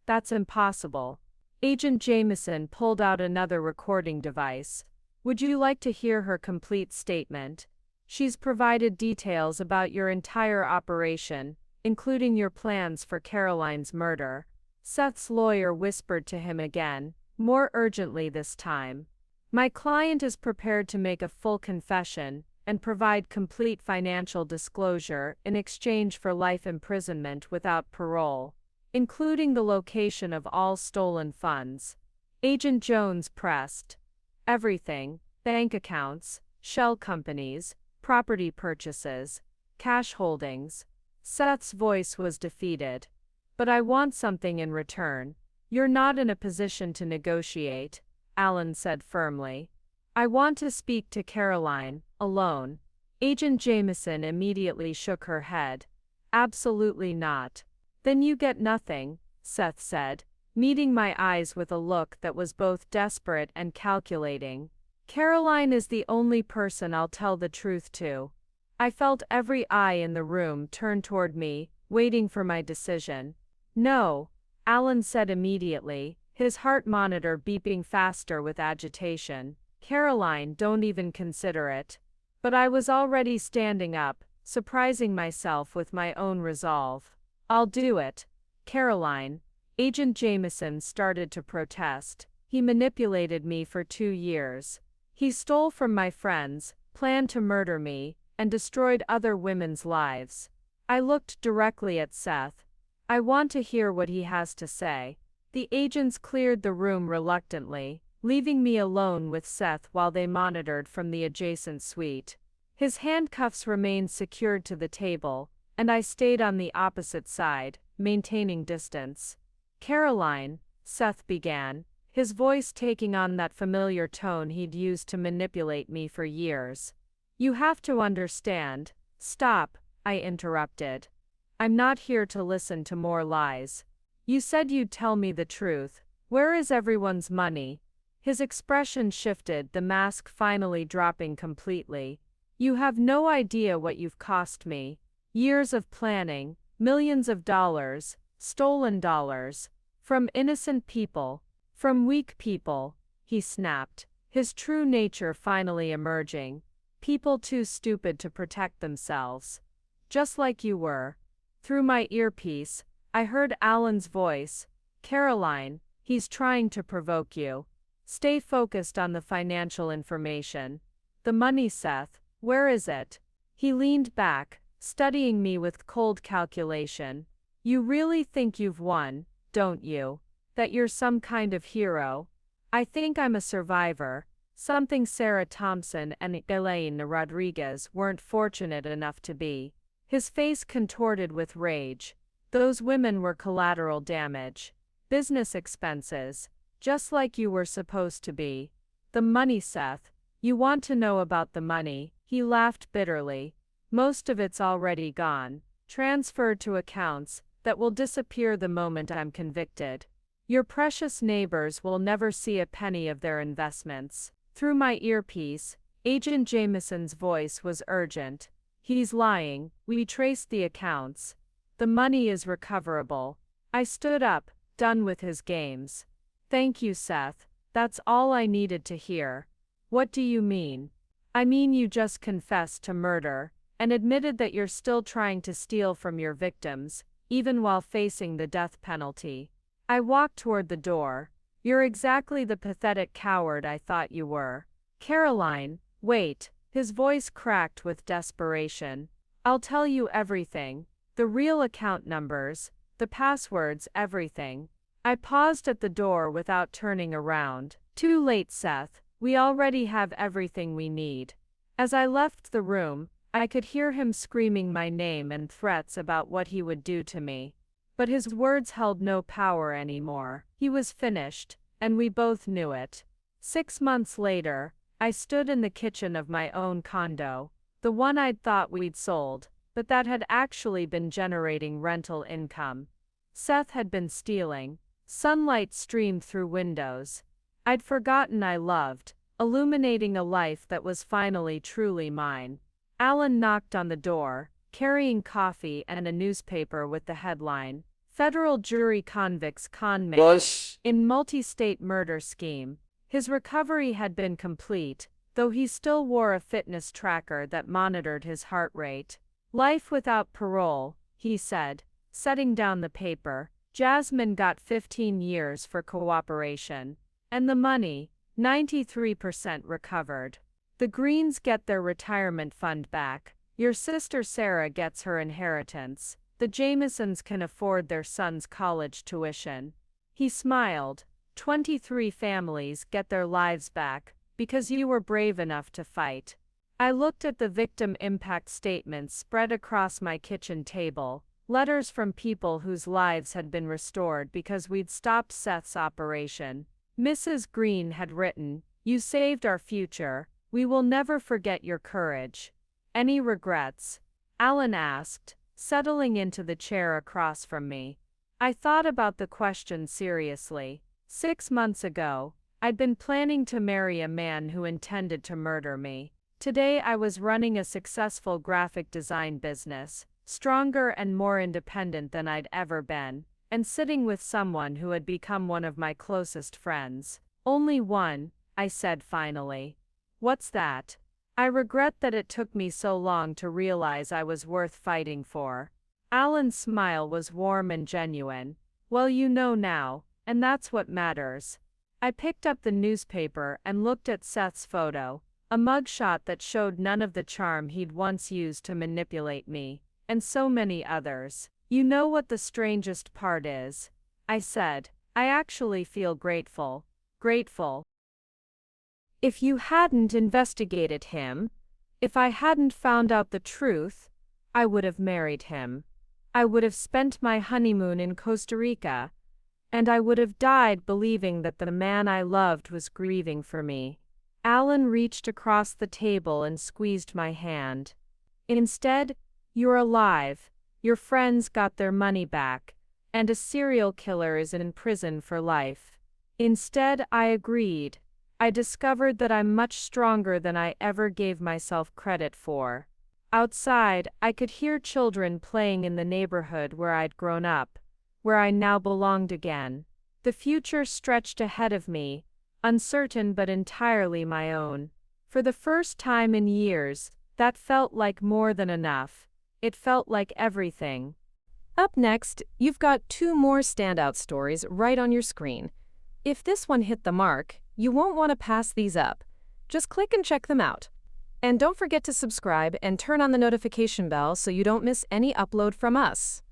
That's impossible. Agent Jameson pulled out another recording device. Would you like to hear her complete statement? She's provided details about your entire operation, including your plans for Caroline's murder. Seth's lawyer whispered to him again, more urgently this time. My client is prepared to make a full confession and provide complete financial disclosure in exchange for life imprisonment without parole, including the location of all stolen funds. Agent Jones pressed. Everything, bank accounts, shell companies, property purchases, cash holdings. Seth's voice was defeated. But I want something in return. You're not in a position to negotiate, Alan said firmly. I want to speak to Caroline, alone. Agent Jameson immediately shook her head. Absolutely not. Then you get nothing, Seth said, meeting my eyes with a look that was both desperate and calculating. Caroline is the only person I'll tell the truth to. I felt every eye in the room turn toward me, waiting for my decision. No, Alan said immediately, his heart monitor beeping faster with agitation. Caroline, don't even consider it. But I was already standing up, surprising myself with my own resolve. I'll do it. Caroline. Agent Jameson started to protest. He manipulated me for 2 years. He stole from my friends, planned to murder me, and destroyed other women's lives. I looked directly at Seth. I want to hear what he has to say. The agents cleared the room reluctantly, leaving me alone with Seth while they monitored from the adjacent suite. His handcuffs remained secured to the table, and I stayed on the opposite side, maintaining distance. Caroline, Seth began, his voice taking on that familiar tone he'd used to manipulate me for years. You have to understand. Stop, I interrupted. I'm not here to listen to more lies. You said you'd tell me the truth. Where is everyone's money? His expression shifted, the mask finally dropping completely. You have no idea what you've cost me. Years of planning, millions of dollars, stolen dollars. From innocent people. From weak people, he snapped, his true nature finally emerging. People too stupid to protect themselves. Just like you were. Through my earpiece, I heard Alan's voice. Caroline, he's trying to provoke you. Stay focused on the financial information. The money, Seth, where is it? He leaned back, studying me with cold calculation. You really think you've won, don't you? That you're some kind of hero? I think I'm a survivor. Something Sarah Thompson and Elena Rodriguez weren't fortunate enough to be. His face contorted with rage. Those women were collateral damage. Business expenses. Just like you were supposed to be. The money, Seth. You want to know about the money, he laughed bitterly. Most of it's already gone. Transferred to accounts that will disappear the moment I'm convicted. Your precious neighbors will never see a penny of their investments. Through my earpiece, Agent Jameson's voice was urgent. He's lying. We traced the accounts. The money is recoverable. I stood up, done with his games. Thank you, Seth. That's all I needed to hear. What do you mean? I mean you just confessed to murder, and admitted that you're still trying to steal from your victims, even while facing the death penalty. I walked toward the door. You're exactly the pathetic coward I thought you were. Caroline, wait. His voice cracked with desperation. I'll tell you everything. The real account numbers, the passwords, everything. I paused at the door without turning around. Too late, Seth. We already have everything we need. As I left the room, I could hear him screaming my name and threats about what he would do to me. But his words held no power anymore. He was finished, and we both knew it. 6 months later, I stood in the kitchen of my own condo, the one I'd thought we'd sold, but that had actually been generating rental income. Seth had been stealing. Sunlight streamed through windows. I'd forgotten I loved, illuminating a life that was finally truly mine. Alan knocked on the door, carrying coffee and a newspaper with the headline, Federal Jury Convicts Con Man in Multi-State Murder Scheme. His recovery had been complete, though he still wore a fitness tracker that monitored his heart rate. Life without parole, he said, setting down the paper. Jasmine got 15 years for cooperation. And the money, 93% recovered. The Greens get their retirement fund back. Your sister Sarah gets her inheritance. The Jamesons can afford their son's college tuition. He smiled. 23 families get their lives back, because you were brave enough to fight. I looked at the victim impact statements spread across my kitchen table, letters from people whose lives had been restored because we'd stopped Seth's operation. Mrs. Green had written, "You saved our future. We will never forget your courage." Any regrets? Alan asked, settling into the chair across from me. I thought about the question seriously. 6 months ago, I'd been planning to marry a man who intended to murder me. Today I was running a successful graphic design business, stronger and more independent than I'd ever been, and sitting with someone who had become one of my closest friends. Only one, I said finally. What's that? I regret that it took me so long to realize I was worth fighting for. Alan's smile was warm and genuine. Well, you know now, and that's what matters. I picked up the newspaper and looked at Seth's photo, a mugshot that showed none of the charm he'd once used to manipulate me, and so many others. You know what the strangest part is? I said. I actually feel grateful. Grateful. If you hadn't investigated him, if I hadn't found out the truth, I would have married him. I would have spent my honeymoon in Costa Rica, and I would have died believing that the man I loved was grieving for me. Alan reached across the table and squeezed my hand. Instead, you're alive, your friends got their money back, and a serial killer is in prison for life. Instead, I agreed. I discovered that I'm much stronger than I ever gave myself credit for. Outside, I could hear children playing in the neighborhood where I'd grown up, where I now belonged again. The future stretched ahead of me, uncertain but entirely my own. For the first time in years, that felt like more than enough. It felt like everything. Up next, you've got 2 more standout stories right on your screen. If this one hit the mark, you won't want to pass these up. Just click and check them out. And don't forget to subscribe and turn on the notification bell so you don't miss any upload from us.